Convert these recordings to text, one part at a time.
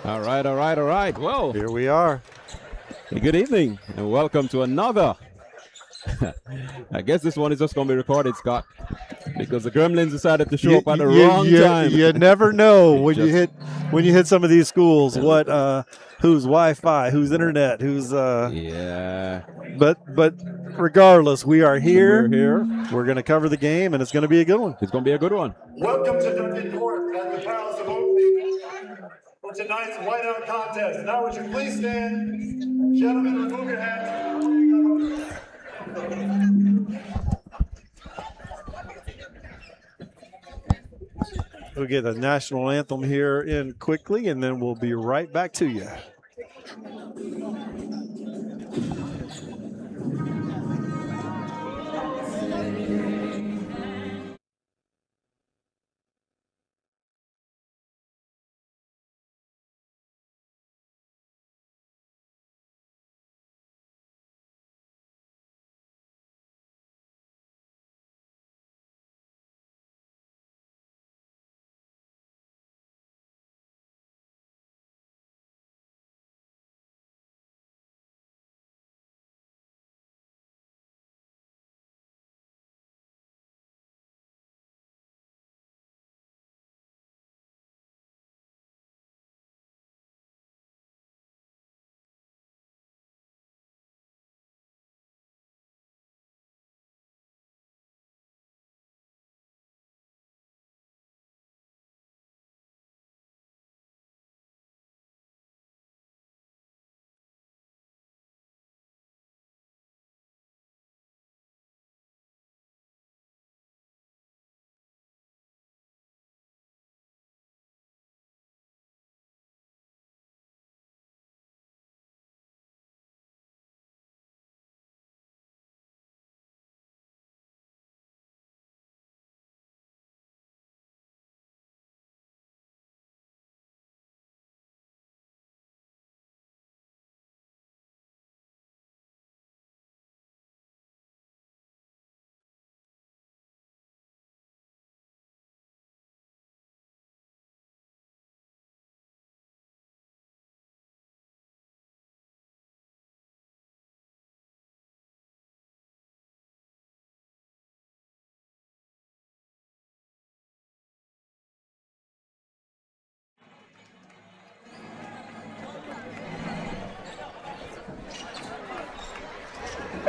All right. Well, here we are. Good evening and welcome to another. I guess this one is just going to be recorded, Scott, because the Gremlins decided to show up at the wrong time. You never know when you hit some of these schools. What whose Wi-Fi, whose internet, whose yeah. But regardless, we are here. We're here. We're going to cover the game, and it's going to be a good one. It's going to be a good one. Welcome to Duncan Court at the Palace of Oakleaf for tonight's whiteout contest. Now would you please stand? Gentlemen, remove your hats. We'll get the national anthem here in quickly, and then we'll be right back to you.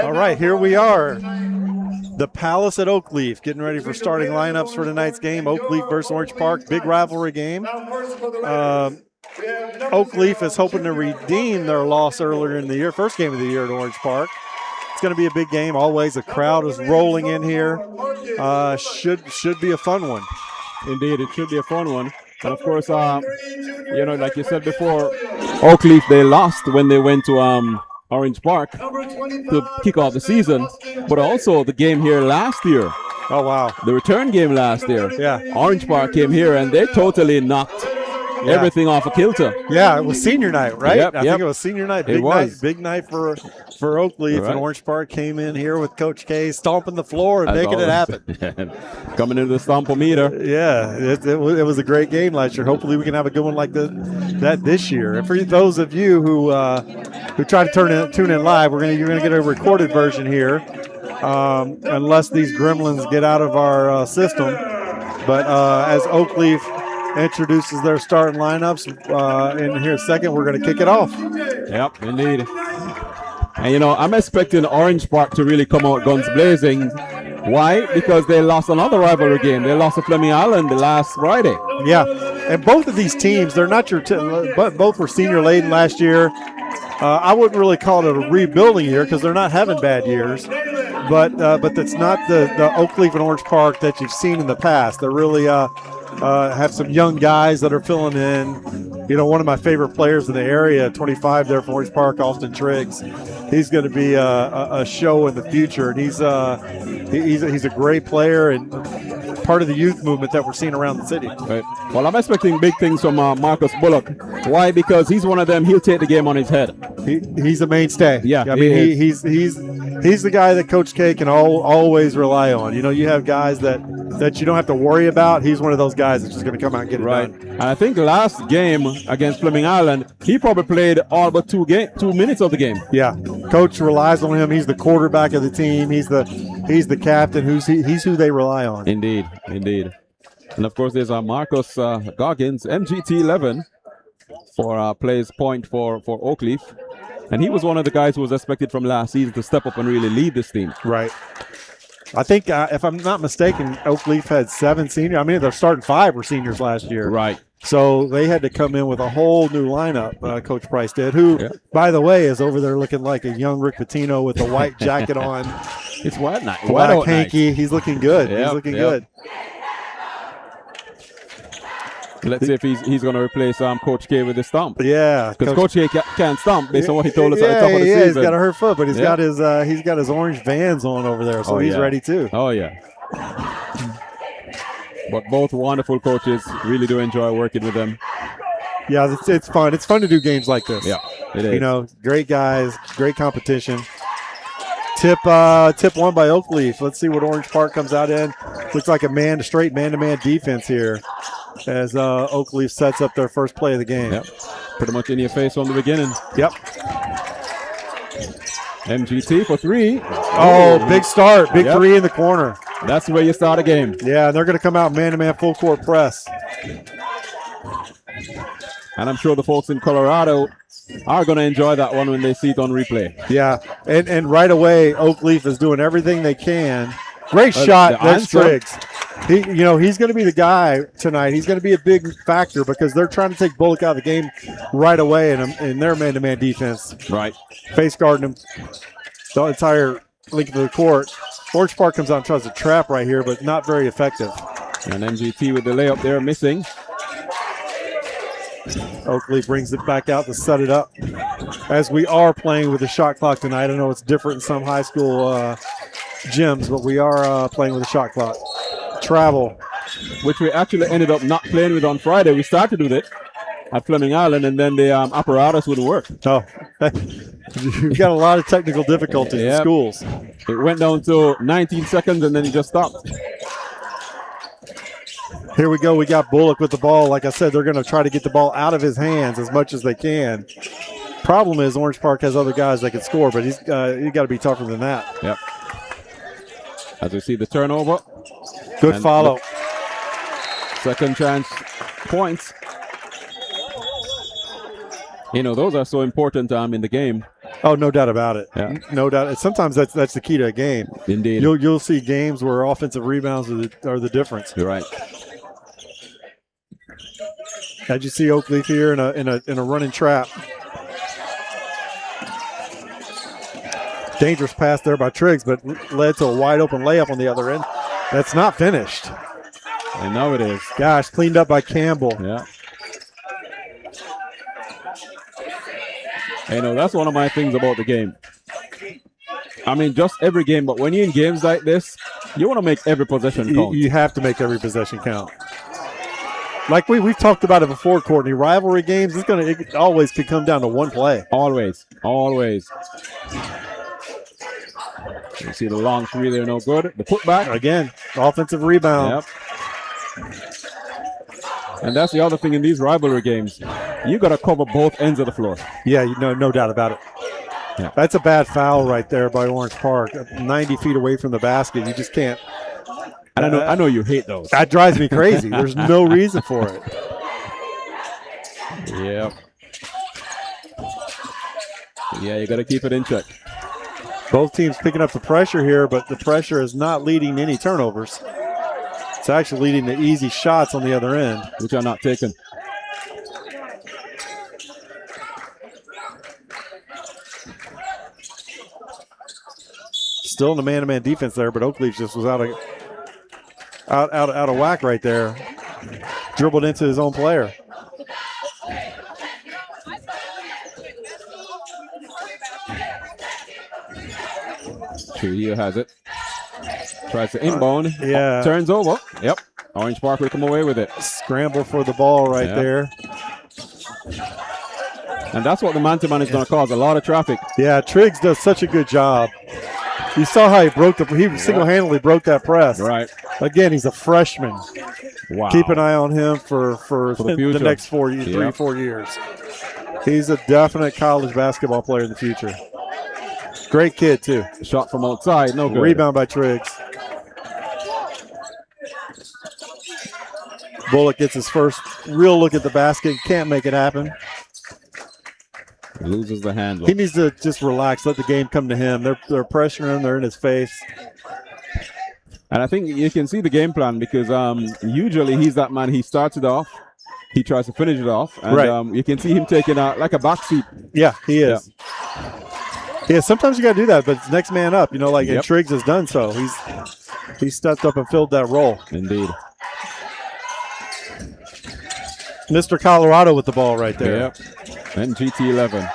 All right, here we are. The Palace at Oakleaf, getting ready for starting lineups for tonight's game. Oakleaf versus Orange Park, big rivalry game. Oakleaf is hoping to redeem their loss earlier in the year, first game of the year at Orange Park. It's going to be a big game. Always a crowd is rolling in here. Should be a fun one. Indeed, it should be a fun one. And of course, like you said before, Oakleaf, they lost when they went to Orange Park to kick off the season, but also the game here last year. Oh, wow. The return game last year. Yeah. Orange Park came here and they totally knocked everything off a kilter. Yeah, it was senior night, right? Yep, I think it was senior night. Big night. Big night for Oakleaf. Right. And Orange Park came in here with Coach K stomping the floor and making it happen. Coming into the stompometer. Yeah, it was a great game last year. Hopefully we can have a good one like that this year. And for those of you who try to tune in live, you're gonna get a recorded version here, unless these gremlins get out of our system. But as Oakleaf introduces their starting lineups in here a second, we're going to kick it off. Yep, indeed. And I'm expecting Orange Park to really come out guns blazing. Why? Because they lost another rivalry game. They lost to Fleming Island last Friday. Yeah, and both of these teams, they're not but both were senior laden last year. I wouldn't really call it a rebuilding year because they're not having bad years. But that's not the Oakleaf and Orange Park that you've seen in the past. They're really have some young guys that are filling in. One of my favorite players in the area, 25 there from Orange Park, Austin Triggs. He's going to be a show in the future, and he's a great player and part of the youth movement that we're seeing around the city. Right. Well, I'm expecting big things from Marcus Bullock. Why? Because he's one of them. He'll take the game on his head. He's a mainstay. Yeah, I mean he's the guy that Coach K can always rely on. You know, you have guys that you don't have to worry about. He's one of those guys that's just going to come out and get it Right. done. And I think last game against Fleming Island, he probably played all but 2 minutes of the game. Yeah, Coach relies on him. He's the quarterback of the team. He's the captain. He's who they rely on. Indeed. And of course, there's Marcus Goggins, MGT 11, for plays point for Oakleaf. And he was one of the guys who was expected from last season to step up and really lead this team. Right. I think, if I'm not mistaken, Oakleaf had 7 seniors. I mean, their starting 5 were seniors last year. Right. So they had to come in with a whole new lineup, Coach Price did, who, by the way, is over there looking like a young Rick Pitino with a white jacket on. It's white night. Black hanky. Nice. He's looking good. He's looking good. Let's see if he's going to replace Coach K with his stomp. Yeah, because Coach K can't stomp based on what he told us at the top of the season. He's got a hurt foot, but he's got his orange Vans on over there, so he's ready too. Oh yeah. But both wonderful coaches, really do enjoy working with them. Yeah, it's fun. It's fun to do games like this. Yeah, it is. You know, great guys, great competition. Tip one by Oakleaf. Let's see what Orange Park comes out in. Looks like a straight man-to-man defense here as Oakleaf sets up their first play of the game. Yep. Pretty much in your face from the beginning. Yep. MGT for 3. Oh, big start. Big 3 in the corner. That's the way you start a game. Yeah, they're going to come out man-to-man full court press. And I'm sure the folks in Colorado are going to enjoy that one when they see it on replay. Yeah, and right away, Oakleaf is doing everything they can. Great shot, that's Triggs. He's going to be the guy tonight. He's going to be a big factor because they're trying to take Bullock out of the game right away in their man-to-man defense. Right. Face guarding him the entire length of the court. Orange Park comes out and tries to trap right here, but not very effective. And MGT with the layup there, missing. Oakleaf brings it back out to set it up. As we are playing with the shot clock tonight, I know it's different in some high school gyms, but we are playing with a shot clock. Travel. Which we actually ended up not playing with on Friday. We started with it at Fleming Island, and then the apparatus wouldn't work. Oh, you've got a lot of technical difficulties in schools. It went down to 19 seconds, and then it just stopped. Here we go. We got Bullock with the ball. Like I said, they're going to try to get the ball out of his hands as much as they can. Problem is Orange Park has other guys that can score, but he's got to be tougher than that. Yep. As we see the turnover. Good follow. Second chance points. Those are so important in the game. Oh, no doubt about it. Yeah. No doubt. Sometimes that's the key to a game. Indeed. You'll see games where offensive rebounds are the difference. You're right. How'd you see Oakleaf here in a running trap? Dangerous pass there by Triggs, but led to a wide open layup on the other end. That's not finished. I know it is. Gosh, cleaned up by Campbell. Yeah. That's one of my things about the game. I mean, just every game, but when you're in games like this, you want to make every possession count. You have to make every possession count. Like we've talked about it before, Courtney. Rivalry games, it always could come down to one play. Always. You see the long 3 there, no good. The putback. Again, offensive rebound. Yep. And that's the other thing in these rivalry games. You got to cover both ends of the floor. Yeah, no doubt about it. Yeah. That's a bad foul right there by Orange Park. 90 feet away from the basket. You just can't. I know you hate those. That drives me crazy. There's no reason for it. Yep. Yeah, you got to keep it in check. Both teams picking up the pressure here, but the pressure is not leading to any turnovers. It's actually leading to easy shots on the other end. Which are not taken. Still in the man-to-man defense there, but Oakleaf just was out of whack right there. Dribbled into his own player. Trujillo has it. Tries to inbound. Yeah. Turns over. Yep. Orange Park will come away with it. Scramble for the ball right there. And that's what the man-to-man is going to cause, a lot of traffic. Yeah, Triggs does such a good job. You saw how he single-handedly broke that press. Right. Again, he's a freshman. Wow. Keep an eye on him for the next 4 years. He's a definite college basketball player in the future. Great kid, too. Shot from outside, no good. Rebound by Triggs. Bullock gets his first real look at the basket. Can't make it happen. Loses the handle. He needs to just relax, let the game come to him. They're pressuring him. They're in his face. And I think you can see the game plan because usually he's that man. He starts it off. He tries to finish it off. And you can see him taking like a backseat. Yeah, he is. Yeah, sometimes you got to do that, but it's next man up. And Triggs has done so. He's stepped up and filled that role. Indeed. Mr. Colorado with the ball right there. Yep. And GT11.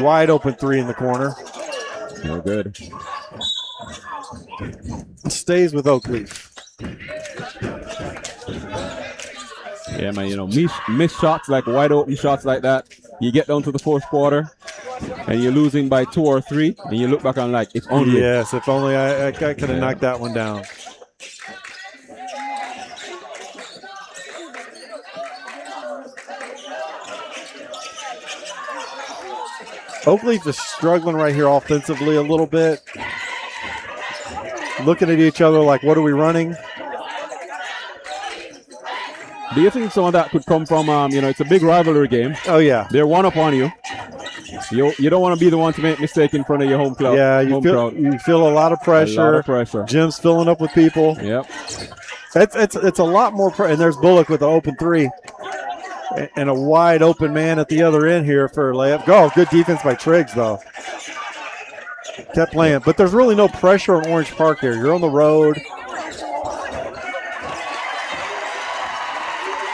Wide open three in the corner. No good. Stays with Oakleaf. Yeah, man, miss shots like wide open shots like that. You get down to the fourth quarter and you're losing by 2 or 3 and you look back on like it's only. Yes, if only I could have knocked that one down. Oakleaf is struggling right here offensively a little bit. Looking at each other like, what are we running? Do you think some of that could come from, it's a big rivalry game. Oh, yeah. They're one up on you. You don't want to be the one to make a mistake in front of your home crowd. Yeah, you feel a lot of pressure. A lot of pressure. Gym's filling up with people. Yep. It's a lot more pressure. And there's Bullock with the open three. And a wide open man at the other end here for a layup. Good defense by Triggs, though. Kept playing. But there's really no pressure on Orange Park here. You're on the road.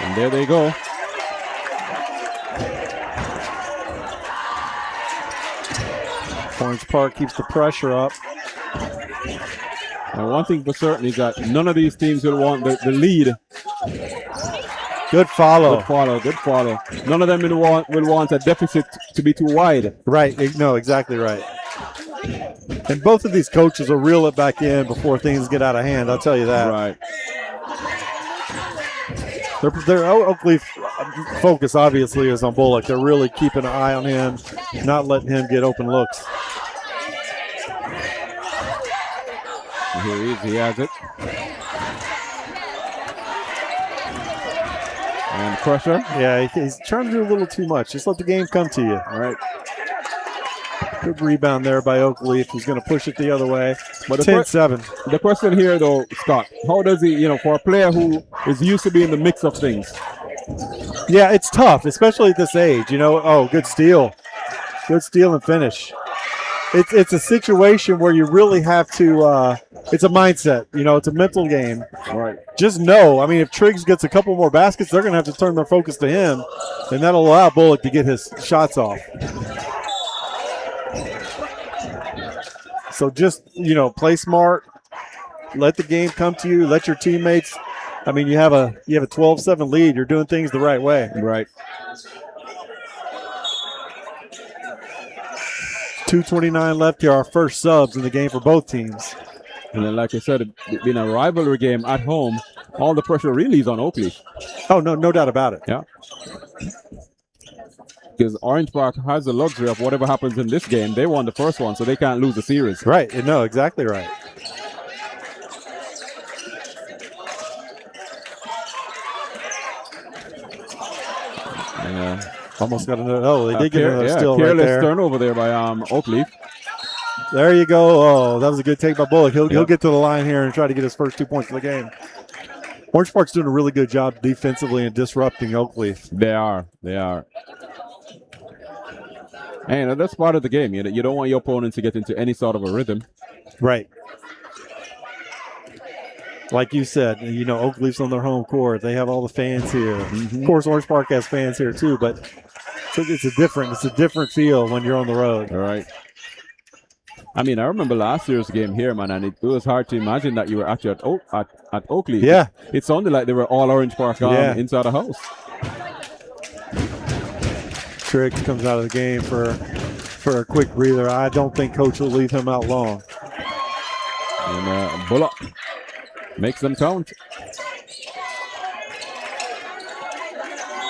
And there they go. Orange Park keeps the pressure up. And one thing for certain is that none of these teams will want the lead. Good follow. Good follow. None of them will want a deficit to be too wide. Right. No, exactly right. And both of these coaches will reel it back in before things get out of hand. I'll tell you that. Right. Their Oakleaf focus obviously is on Bullock. They're really keeping an eye on him, not letting him get open looks. Here he is. He has it. And pressure. Yeah, he's trying to do a little too much. Just let the game come to you. All right. Good rebound there by Oakleaf. He's going to push it the other way. But 10-7. The question here, though, Scott, how does he, for a player who is used to being in the mix of things? Yeah, it's tough, especially at this age. Good steal. Good steal and finish. It's a situation where you really have to it's a mindset. It's a mental game. Right. Just know, if Triggs gets a couple more baskets, they're going to have to turn their focus to him, and that'll allow Bullock to get his shots off. So just, play smart. Let the game come to you. Let your teammates. You have a 12-7 lead. You're doing things the right way. Right. 2:29 left here. Our first subs in the game for both teams. And then, like I said, it being a rivalry game at home, all the pressure really is on Oakleaf. Oh, no doubt about it. Yeah. Because Orange Park has the luxury of whatever happens in this game. They won the first one, so they can't lose the series. Right. No, exactly right. Almost got another. Oh, they did get another steal right there. Careless turnover there by Oakleaf. There you go. Oh, that was a good take by Bullock. He'll get to the line here and try to get his first 2 points of the game. Orange Park's doing a really good job defensively and disrupting Oakleaf. They are. And that's part of the game. You don't want your opponent to get into any sort of a rhythm. Right. Like you said, Oakleaf's on their home court. They have all the fans here. Mm-hmm. Of course, Orange Park has fans here too, but it's a different feel when you're on the road. All right. I remember last year's game here, man, and it was hard to imagine that you were actually at Oakleaf. Yeah. It sounded like they were all Orange Park inside the house. Triggs comes out of the game for a quick breather. I don't think Coach will leave him out long. And Bullock makes them count.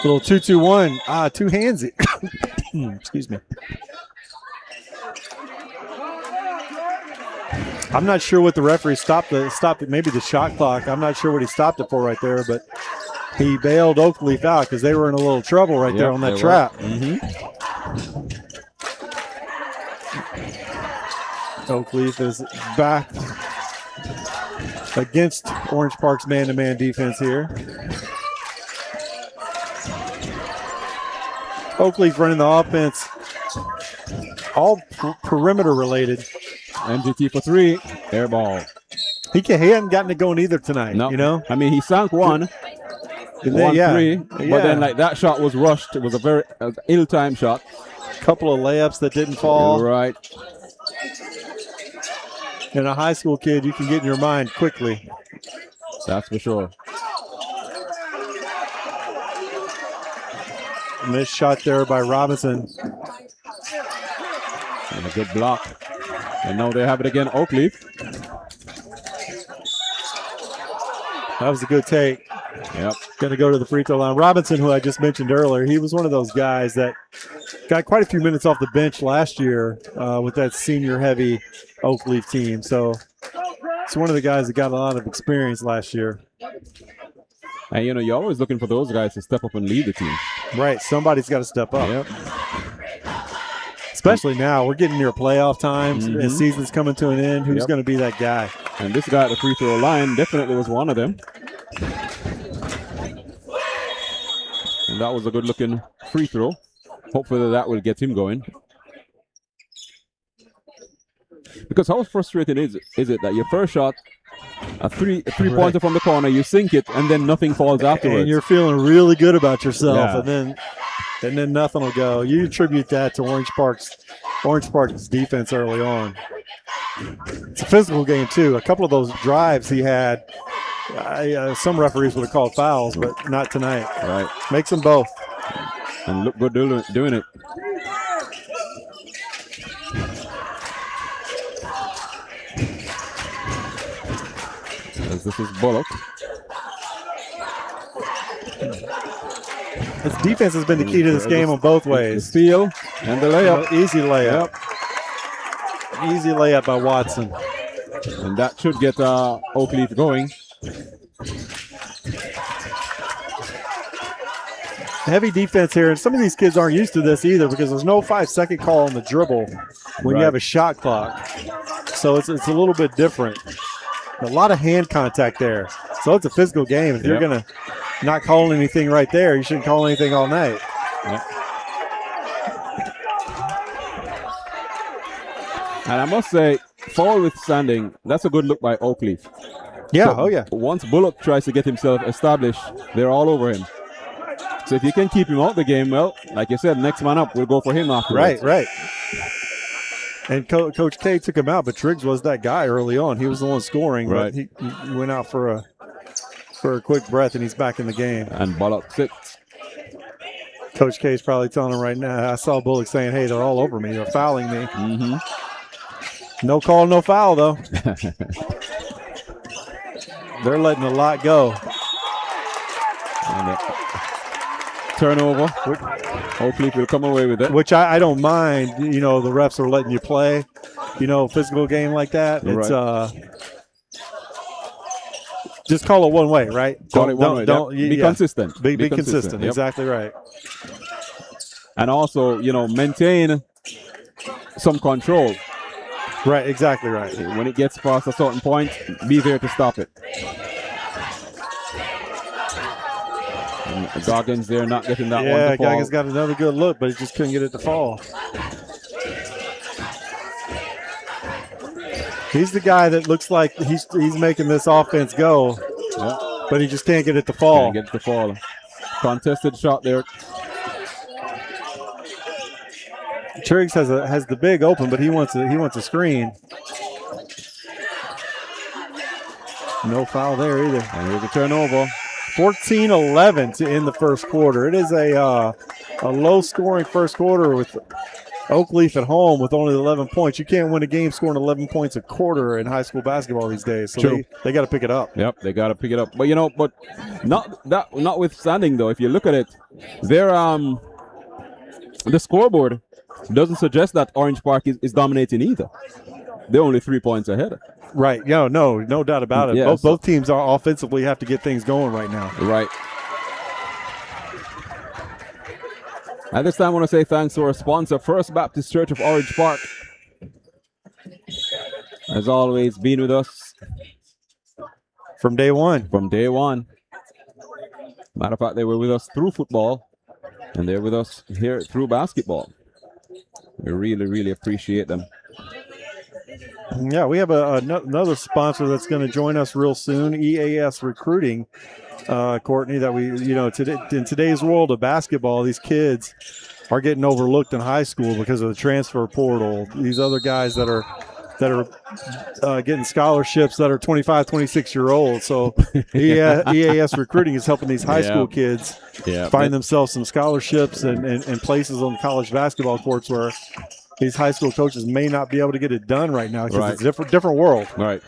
Little 2-2-1. Too handsy. Excuse me. I'm not sure what the referee stopped it. Maybe the shot clock. I'm not sure what he stopped it for right there, but he bailed Oakleaf out because they were in a little trouble right there on that trap. Oakleaf is back against Orange Park's man-to-man defense here. Oakleaf running the offense, all perimeter related. MGT for 3, air ball. He hadn't gotten it going either tonight. No, you know. I mean, he sank one. 1-3, but then like that shot was rushed. It was a very ill-timed shot. Couple of layups that didn't fall. Right. And a high school kid, you can get in your mind quickly. That's for sure. Missed shot there by Robinson. And a good block. And now they have it again, Oakleaf. That was a good take. Yep. Going to go to the free throw line. Robinson, who I just mentioned earlier, he was one of those guys that got quite a few minutes off the bench last year with that senior-heavy Oakleaf team. So it's one of the guys that got a lot of experience last year. And, you know, you're always looking for those guys to step up and lead the team. Right. Somebody's got to step up. Yep. Especially now. We're getting near playoff times. The season's coming to an end. Who's going to be that guy? And this guy at the free throw line definitely was one of them. And that was a good-looking free throw. Hopefully that will get him going. Because how frustrating is it that your first shot, a three-pointer from the corner, you sink it, and then nothing falls afterwards. And you're feeling really good about yourself, and then nothing will go. You attribute that to Orange Park's defense early on. It's a physical game too. A couple of those drives he had, some referees would have called fouls, but not tonight. Right. Makes them both. And look good doing it. As this is Bullock. His defense has been the key to this game on both ways. The steal and the layup. Easy layup. Easy layup by Watson. And that should get Oakleaf going. Heavy defense here, and some of these kids aren't used to this either because there's no 5-second call on the dribble when you have a shot clock. So it's a little bit different. A lot of hand contact there. So it's a physical game. If you're going to not call anything right there, you shouldn't call anything all night. Yep. And I must say, foul withstanding, that's a good look by Oakleaf. Yeah, So once Bullock tries to get himself established, they're all over him. So if you can keep him out the game, well, like you said, next man up, we'll go for him afterwards. Right. And Coach K took him out, but Triggs was that guy early on. He was the one scoring, Right. but he went out for a quick breath, and he's back in the game. And Bullock sits. Coach K is probably telling him right now. I saw Bullock saying, hey, they're all over me. They're fouling me. No call, no foul, though. They're letting a lot go. And turnover. Oakleaf will come away with it. Which I don't mind. You know, the refs are letting you play. You know, physical game like that. It's just call it one way, right? Call it one way. Be consistent. Be consistent. Yep. Exactly right. And also, you know, maintain some control. Right, exactly right. When it gets past a certain point, be there to stop it. And Goggins there not getting that one to fall. Goggins got another good look, but he just couldn't get it to fall. He's the guy that looks like he's making this offense go, but he just can't get it to fall. Can't get it to fall. Contested shot there. Triggs has the big open, but he wants a screen. No foul there either. And here's a turnover. 14-11 to end the first quarter. It is a a low-scoring first quarter with Oakleaf at home with only 11 points. You can't win a game scoring 11 points a quarter in high school basketball these days. So they got to pick it up. Yep, they got to pick it up. But notwithstanding though, if you look at it, the scoreboard doesn't suggest that Orange Park is dominating either. They're only 3 points ahead. Right. No doubt about it. Yeah, both teams are offensively have to get things going right now. Right. At this time, I want to say thanks to our sponsor, First Baptist Church of Orange Park. As always, been with us from day one. Matter of fact, they were with us through football, and they're with us here through basketball. We really, really appreciate them. Yeah, we have another sponsor that's going to join us real soon, EAS Recruiting. Courtney, that in today's world of basketball, these kids are getting overlooked in high school because of the transfer portal. These other guys that are getting scholarships that are 25, 26-year-olds. So EAS Recruiting is helping these high school kids find themselves some scholarships and places on college basketball courts where these high school coaches may not be able to get it done right now because it's a different world. Right.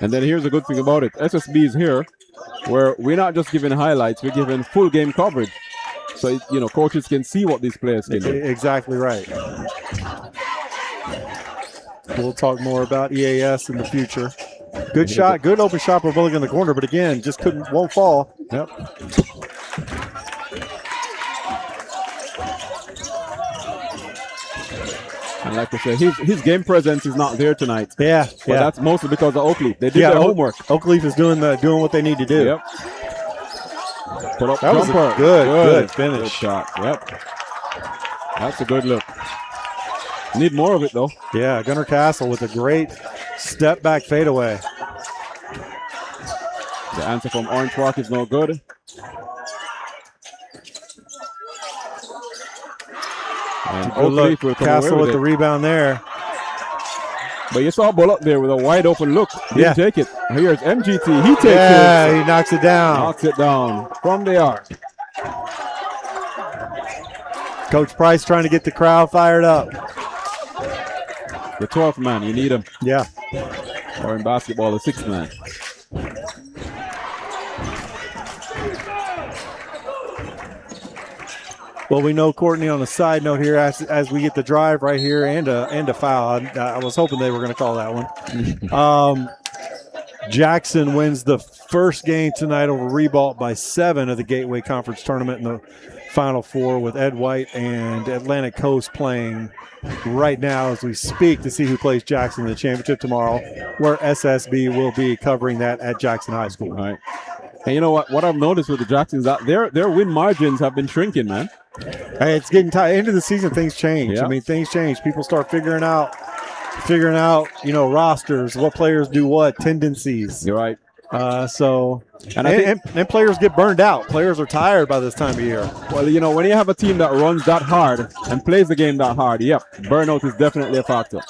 And then here's the good thing about it. SSB is here, where we're not just giving highlights, we're giving full game coverage. So, coaches can see what these players can do. Exactly right. We'll talk more about EAS in the future. Good shot, good open shot for Bullock in the corner, but again, just won't fall. Yep. And like I said, his game presence is not there tonight. Yeah, but that's mostly because of Oakleaf. They did their homework. Oakleaf is doing what they need to do. Yep. Put up that jumper. Was a good finish. Good shot. Yep. That's a good look. Need more of it though. Yeah, Gunnar Castle with a great step back fadeaway. The answer from Orange Park is no good. And Oakleaf will come Castle away with the rebound there. But you saw Bullock there with a wide open look. Didn't take it. Here's MGT. He takes it. Yeah, he knocks it down. Knocks it down from the arc. Coach Price trying to get the crowd fired up. The 12th man, you need him. Yeah. Or in basketball, the 6th man. Well, we know, Courtney, on a side note here, as we get the drive right here and a foul, I was hoping they were going to call that one. Jackson wins the first game tonight over Ribault by 7 of the Gateway Conference Tournament in the Final Four, with Ed White and Atlantic Coast playing right now as we speak to see who plays Jackson in the championship tomorrow, where SSB will be covering that at Jackson High School. All right. And you know what I've noticed with the Jacksons, that their win margins have been shrinking, man. Hey, it's getting tight. End of the season, things change. Yeah. I mean, things change. People start figuring out, rosters, what players do what, tendencies. You're right. And players get burned out. Players are tired by this time of year. Well, when you have a team that runs that hard and plays the game that hard, burnout is definitely a factor.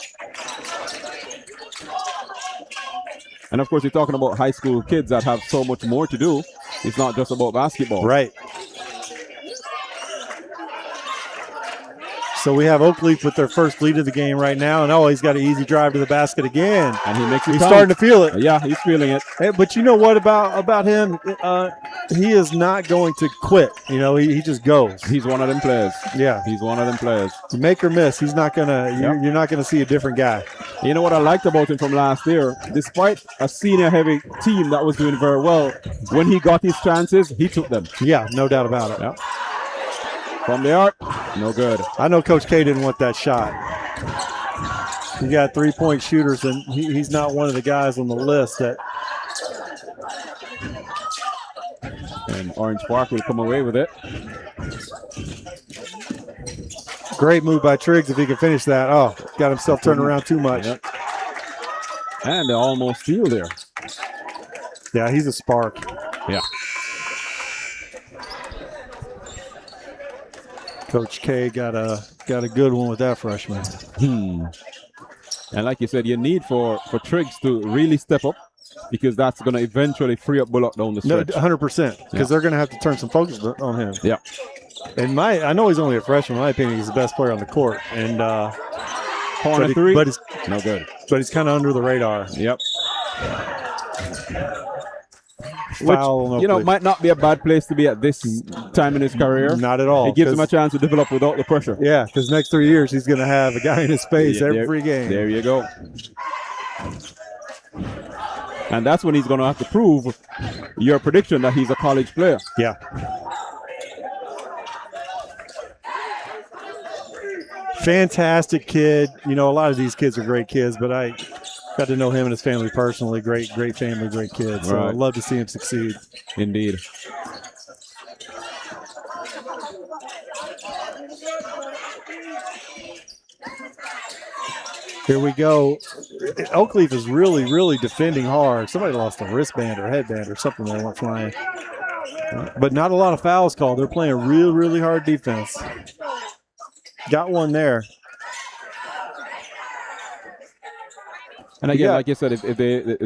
And of course, you're talking about high school kids that have so much more to do. It's not just about basketball. Right. So we have Oakleaf with their first lead of the game right now, and he's got an easy drive to the basket again. And he makes it. He's starting to feel it. Yeah, he's feeling it. Hey, but you know what about him? He is not going to quit. He just goes. He's one of them players. Yeah, he's one of them players. Make or miss, he's not gonna. You're not gonna see a different guy. You know what I liked about him from last year? Despite a senior-heavy team that was doing very well, when he got his chances, he took them. Yeah, no doubt about it. Yeah. From the arc, no good. I know Coach K didn't want that shot. He got three-point shooters, and he's not one of the guys on the list that. And Orange Park will come away with it. Great move by Triggs if he can finish that. Oh, got himself turned around too much. Yep. And they almost steal there. Yeah, he's a spark. Yeah. Coach K got a good one with that freshman. And like you said, you need for Triggs to really step up because that's going to eventually free up Bullock down the No, stretch. 100%. Because Yeah. they're going to have to turn some focus on him. Yeah. And I know he's only a freshman. In my opinion, he's the best player on the court. And Corner three. but he's No good. kind of under the radar. Yep. Foul on Which, Oakleaf. might not be a bad place to be at this time in his career. Not at all. It gives him a 'cause- chance to develop without the pressure. Yeah, because next 3 years he's going to have a guy in his face Yeah, every game. There you go. And that's when he's going to have to prove your prediction that he's a college player. Yeah. Fantastic kid. A lot of these kids are great kids, but I got to know him and his family personally. Great family, great kids. So Right. I'd love to see him succeed. Indeed. Here we go. Oakleaf is really, really defending hard. Somebody lost a wristband or headband or something that went flying. But not a lot of fouls called. They're playing real, really hard defense. Got one there. And again, Yeah. like you said, if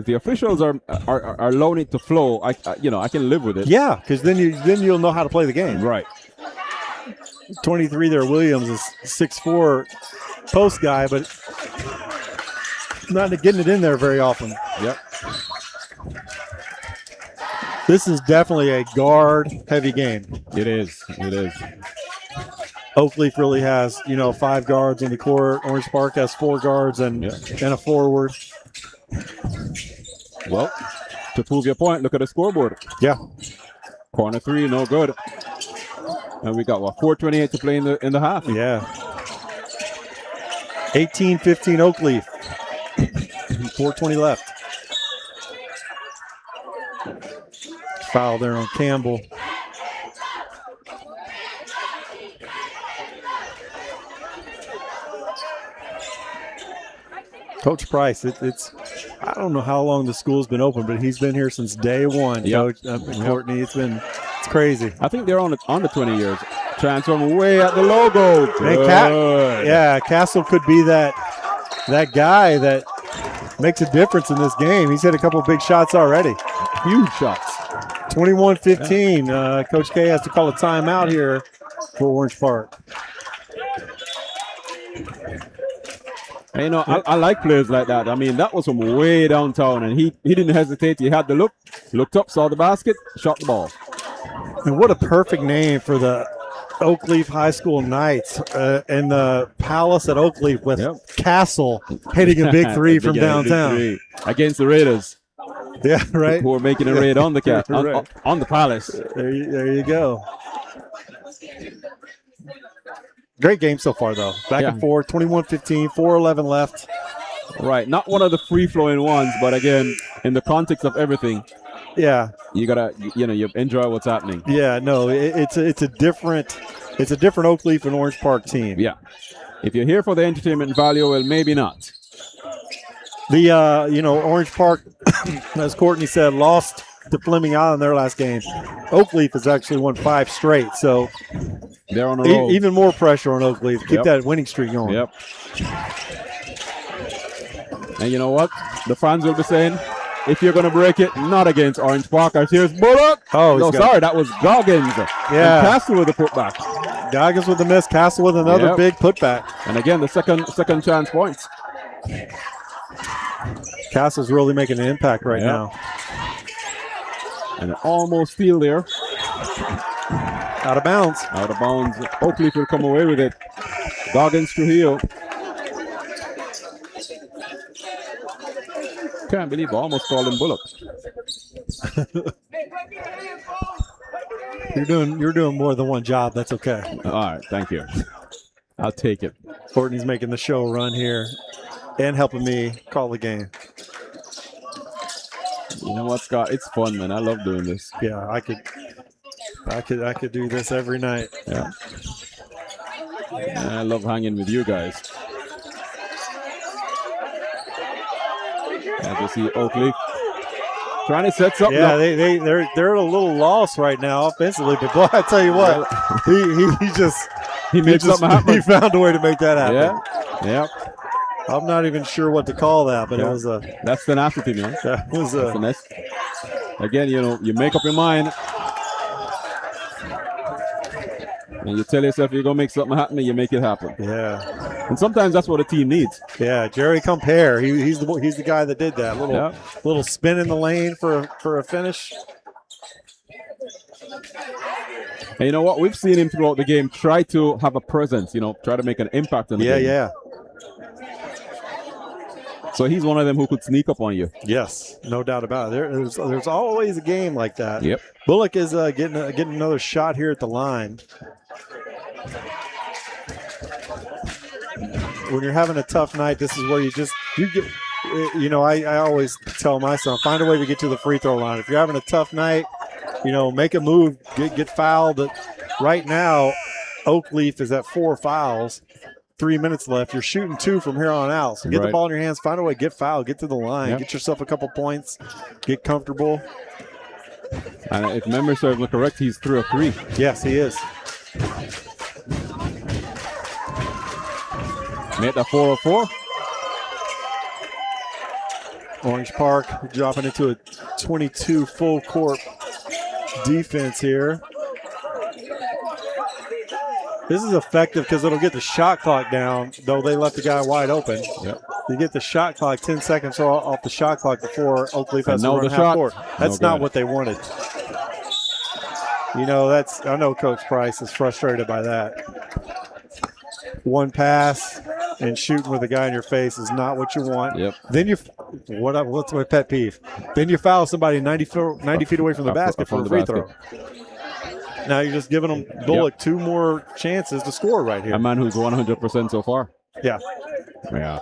the officials are allowing it to flow, I can live with it. Yeah, because then you'll know how to play the game. Right. 23 there, Williams is 6'4" post guy, but not getting it in there very often. Yep. This is definitely a guard-heavy game. It is. It is. Oakleaf really has, 5 guards in the court. Orange Park has 4 guards and a forward. Well, to prove your point, look at the scoreboard. Yeah. Corner three, no good. And we got 4:28 to play in the half. Yeah. 18-15 Oakleaf. 4:20 left. Foul there on Campbell. Coach Price, it's I don't know how long the school's been open, but he's been here since day one. Yep. Coach Courtney, it's crazy. I think they're on the 20 years. Transform way at the logo. And Castle could be that guy that makes a difference in this game. He's hit a couple of big shots already. Huge shots. 21-15. Coach K has to call a timeout here for Orange Park. And, I like players like that. I mean, that was from way downtown, and he didn't hesitate. He had the looked up, saw the basket, shot the ball. And what a perfect name for the Oakleaf High School Knights and the Palace at Oakleaf with Castle hitting a big three from downtown. Big three against the Raiders. Yeah, right. Who are making a raid on the Right. on the Palace. There you go. Great game so far, though. Back and forth, 21-15, 4:11 left. Right, not one of the free-flowing ones, but again, in the context of everything, yeah, you gotta, you enjoy what's happening. Yeah, no, it's a different Oakleaf and Orange Park team. Yeah, if you're here for the entertainment value, well, maybe not. The Orange Park, as Courtney said, lost to Fleming Island their last game. Oakleaf has actually won 5 straight, so they're on a roll. Even more pressure on Oakleaf. Keep that winning streak going. Yep. And you know what? The fans will be saying, if you're going to break it, not against Orange Park. Here's Bullock. Oh, no, sorry, that was Goggins. Yeah. And Castle with the putback. Goggins with the miss. Castle with another big putback. And again, the second chance points. Castle's really making an impact right now. And an almost steal there. Out of bounds. Out of bounds. Oakleaf will come away with it. Goggins to heel. Can't believe I almost called him Bullock. You're doing more than one job. That's okay. All right, thank you. I'll take it. Courtney's making the show run here and helping me call the game. You know what, Scott? It's fun, man. I love doing this. Yeah, I could do this every night. Yeah. I love hanging with you guys. As you see Oakleaf trying to set something Yeah, up. they're at a little loss right now offensively, but boy, I tell you what, he He made something happen. He found a way to make that happen. Yeah. I'm not even sure what to call that, but it was a. That's tenacity, man. That was That's a. finesse. Again, you make up your mind. And you tell yourself you're going to make something happen, and you make it happen. Yeah. And sometimes that's what a team needs. Yeah, Jerry Compare. He's the guy that did that. Little spin in the lane for a finish. And you know what? We've seen him throughout the game try to have a presence, try to make an impact on the game. Yeah. So he's one of them who could sneak up on you. Yes, no doubt about it. There's always a game like that. Yep. Bullock is getting another shot here at the line. When you're having a tough night, this is where you get. I always tell my son, find a way to get to the free throw line. If you're having a tough night, make a move, get fouled. Right now, Oakleaf is at 4 fouls. 3 minutes left. You're shooting 2 from here on out. So get the ball in your hands, find a way, get fouled, get to the line, get yourself a couple points, get comfortable. And if memory serves me correct, he's 3 of 3. Yes, he is. Made that 4 of 4. Orange Park dropping into a 22 full court defense here. This is effective because it'll get the shot clock down, though they left the guy wide open. Yep. You get the shot clock 10 seconds off the shot clock before Oakleaf has to run half shot. court. That's not what they wanted. I know Coach Price is frustrated by that. One pass and shooting with a guy in your face is not what you want. Yep. Then what's my pet peeve? Then you foul somebody 90 feet away from the basket for a free throw. Now you're just giving them Bullock 2 more chances to score right here. A man who's 100% so far. Yeah. Yeah.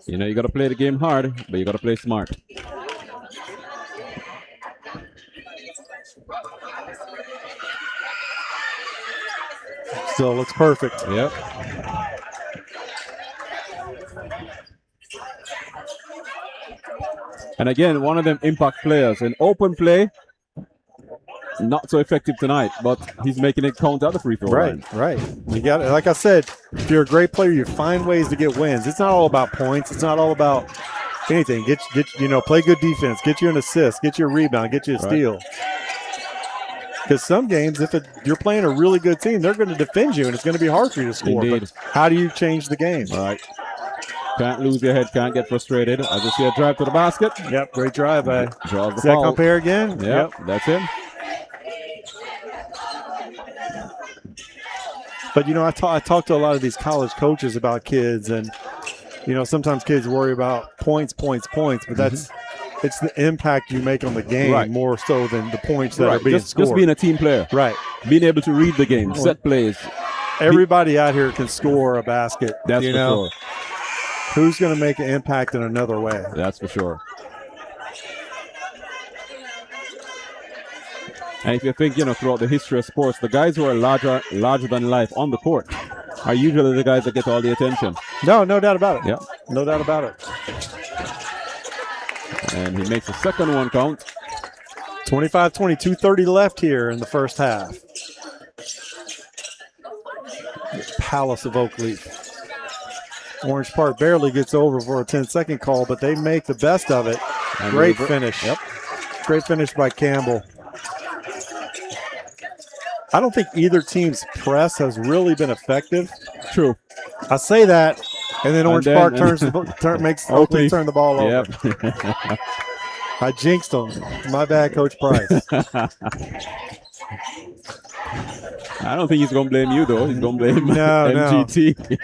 You got to play the game hard, but you got to play smart. Still looks perfect. Yep. And again, one of them impact players. In open play, not so effective tonight, but he's making it count at the free throw line. Right. You got it. Like I said, if you're a great player, you find ways to get wins. It's not all about points. It's not all about anything. Play good defense. Get you an assist. Get you a rebound. Get you a steal. Because some games, if you're playing a really good team, they're going to defend you, and it's going to be hard for you to score. Indeed. But how do you change the game? Right. Can't lose your head. Can't get frustrated. I just see a drive to the basket. Yep, great drive by Draws the Zach foul. Compare again. Yep, that's him. But, I talk to a lot of these college coaches about kids, and, sometimes kids worry about points, but it's the impact you make on the game more so than the points that are being scored. Just being a team player. Right. Being able to read the game, set plays. Everybody out here can score a basket. That's for sure. Who's going to make an impact in another way? That's for sure. And if you think, throughout the history of sports, the guys who are larger than life on the court are usually the guys that get all the attention. No doubt about it. Yeah. No doubt about it. And he makes the second one count. 25-20, 2:30 left here in the first half. The Palace of Oakleaf. Orange Park barely gets over for a 10-second call, but they make the best of it. And Great finish. Yep. Great finish by Campbell. I don't think either team's press has really been effective. True. I say that, and then Orange Park makes Oakleaf turn the ball over. Yep. I jinxed them. My bad, Coach Price. I don't think he's going to blame you, though. He's going to blame MGT.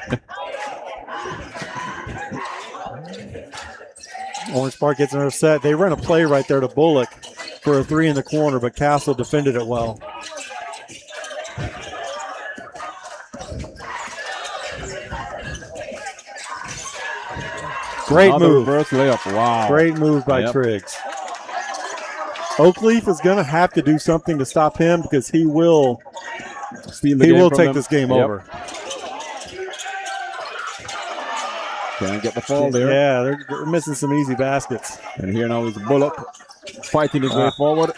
Orange Park gets another set. They run a play right there to Bullock for a 3 in the corner, but Castle defended it well. Great move. Reverse layup. Wow. Great move by Triggs. Oakleaf is going to have to do something to stop him because he will take this game over. Can't get the fall there. Yeah, they're missing some easy baskets. And here now is Bullock fighting his way forward.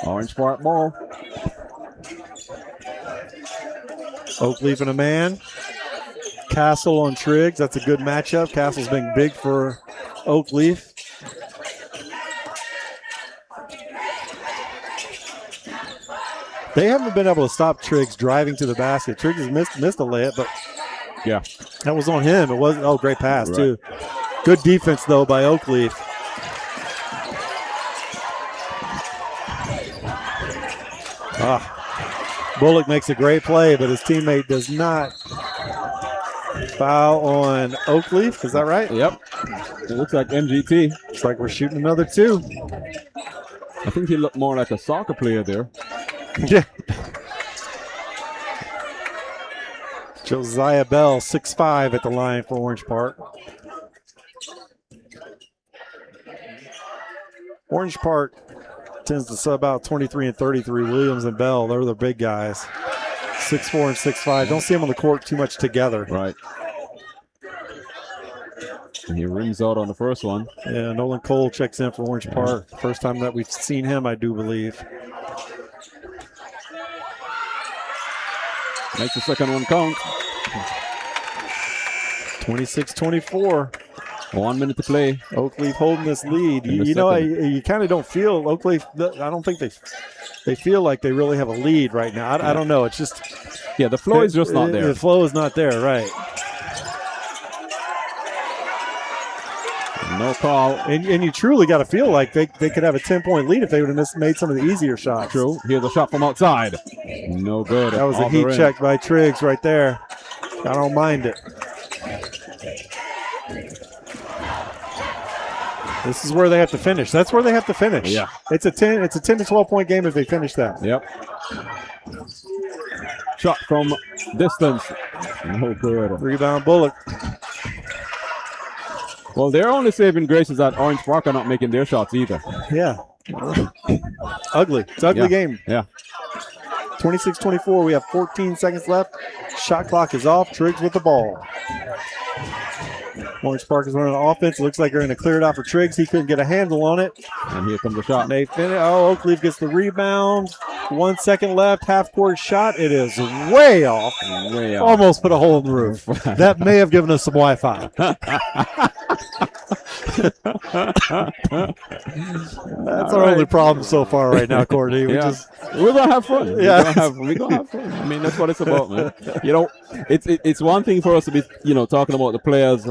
Orange Park ball. Oakleaf and a man. Castle on Triggs. That's a good matchup. Castle's been big for Oakleaf. They haven't been able to stop Triggs driving to the basket. Triggs has missed a layup, but Yeah. that was on him. It wasn't. Oh, great pass, Right. too. Good defense, though, by Oakleaf. Bullock makes a great play, but his teammate does not. Foul on Oakleaf. Is that right? Yep. It looks like MGT. Looks like we're shooting another 2. I think he looked more like a soccer player there. Yeah. Josiah Bell, 6'5" at the line for Orange Park. Orange Park tends to sub out 23 and 33. Williams and Bell, they're the big guys. 6'4" and 6'5". Don't see them on the court too much together. Right. And he rings out on the first one. Yeah, Nolan Cole checks in for Orange Park. First time that we've seen him, I do believe. Makes the second one count. 26-24. 1 minute to play. Oakleaf holding this lead. In the You know, second. you kind of don't feel Oakleaf. I don't think they feel like they really have a lead right now. I don't know. It's just Yeah, the flow is just not there. The flow is not there, right? No call. And you truly got to feel like they could have a 10-point lead if they would have made some of the easier shots. True. Here's a shot from outside. No good. That was a Off the heat rim. check by Triggs right there. I don't mind it. This is where they have to finish. That's where they have to finish. Yeah. It's a 10 to 12 point game if they finish that. Yep. Shot from distance. No good. Rebound Bullock. Well, their only saving grace is that Orange Park are not making their shots either. Yeah. Ugly. It's an ugly Yeah. game. Yeah. 26-24. We have 14 seconds left. Shot clock is off. Triggs with the ball. Orange Park is running offense. It looks like they're going to clear it out for Triggs. He couldn't get a handle on it. And here comes the shot. And they finish. Oh, Oakleaf gets the rebound. 1 second left. Half court shot. It is way off. Way out. Almost put a hole in the roof. That may have given us some Wi-Fi. That's our only problem so far right now, Courtney. Yeah. We're gonna have fun. Yeah. We're gonna have fun. I mean, that's what it's about, man. You know, it's one thing for us to be, talking about the players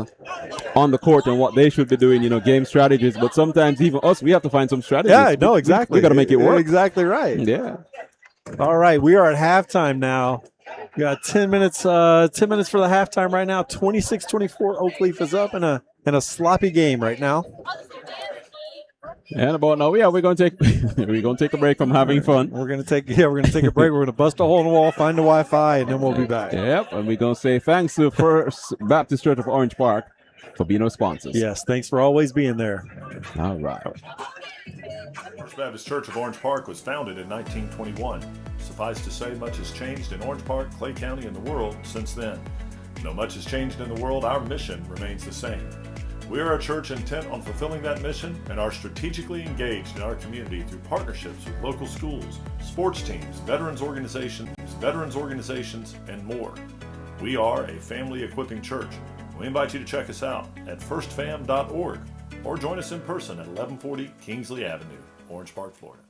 on the court and what they should be doing, game strategies. But sometimes even us, we have to find some strategies. Yeah, no, exactly. We got to make it work. Exactly right. Yeah. All right, we are at halftime now. We got 10 minutes. 10 minutes for the halftime right now. 26-24. Oakleaf is up in a sloppy game right now. And about now, we're gonna take a break from having fun. We're gonna take a break. We're gonna bust a hole in the wall, find the Wi-Fi, and then we'll be back. Yep, and we're gonna say thanks to First Baptist Church of Orange Park for being our sponsors. Yes, thanks for always being there. All right. First Baptist Church of Orange Park was founded in 1921. Suffice to say, much has changed in Orange Park, Clay County, and the world since then. Though much has changed in the world, our mission remains the same. We are a church intent on fulfilling that mission and are strategically engaged in our community through partnerships with local schools, sports teams, veterans organizations, and more. We are a family equipping church. We invite you to check us out at firstfam.org or join us in person at 1140 Kingsley Avenue, Orange Park, Florida.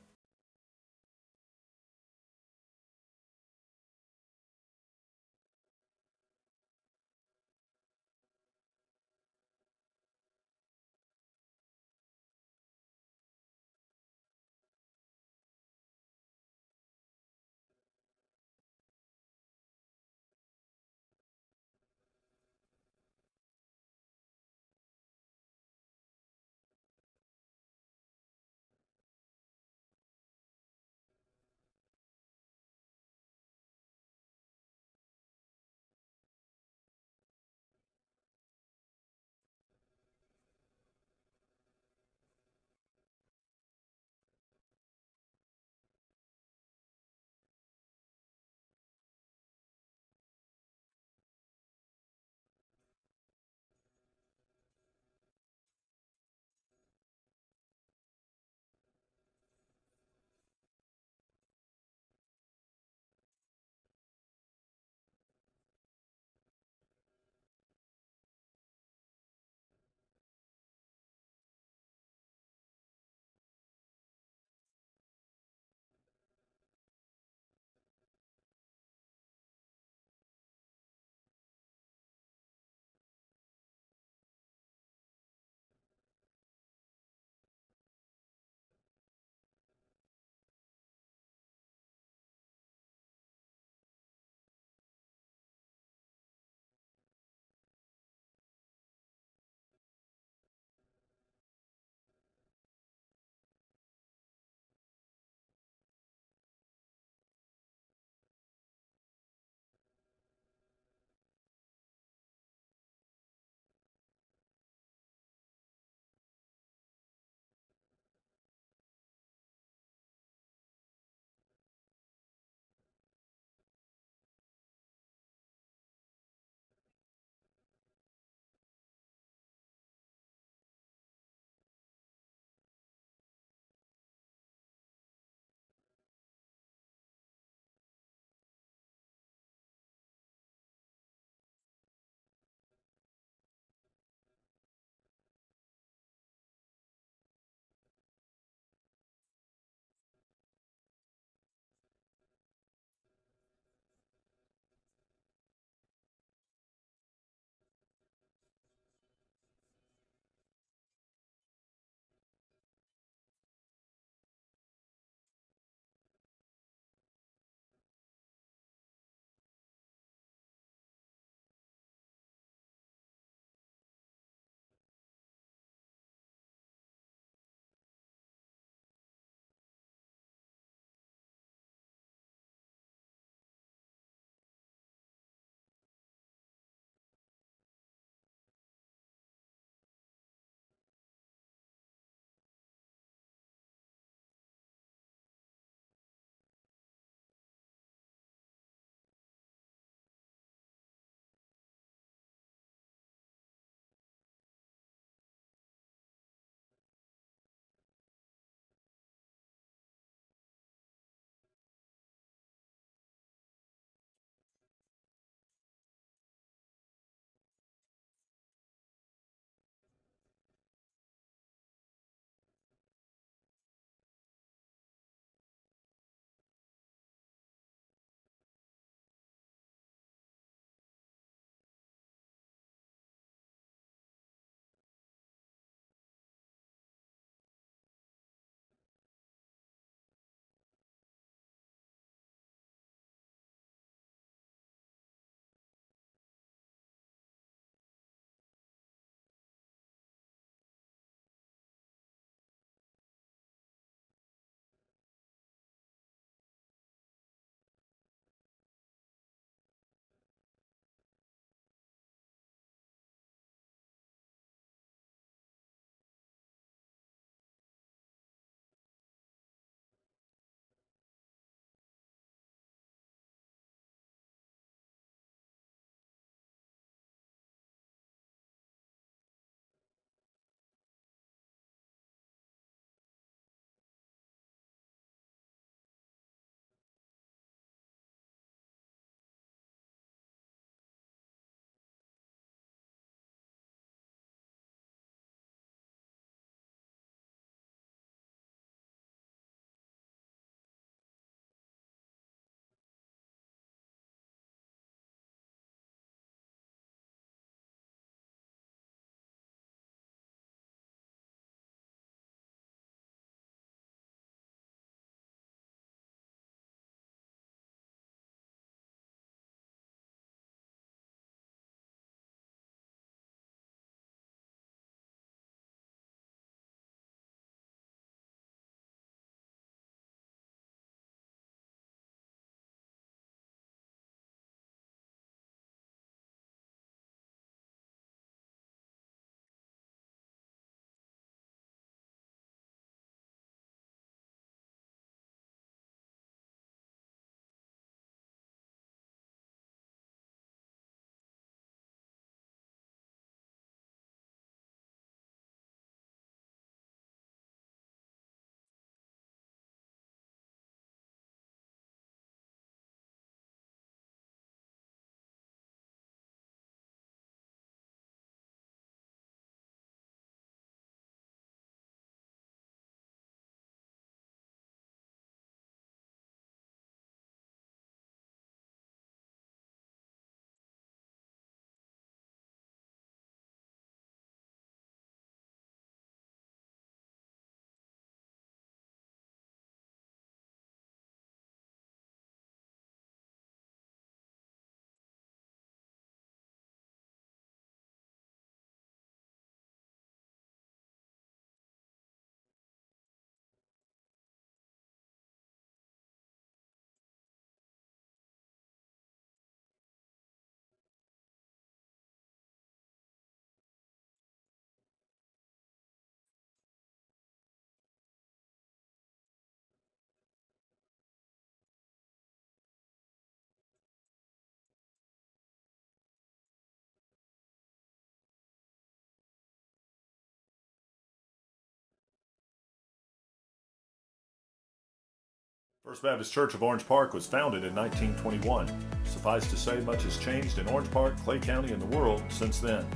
First Baptist Church of Orange Park was founded in 1921. Suffice to say, much has changed in Orange Park, Clay County, and the world since then.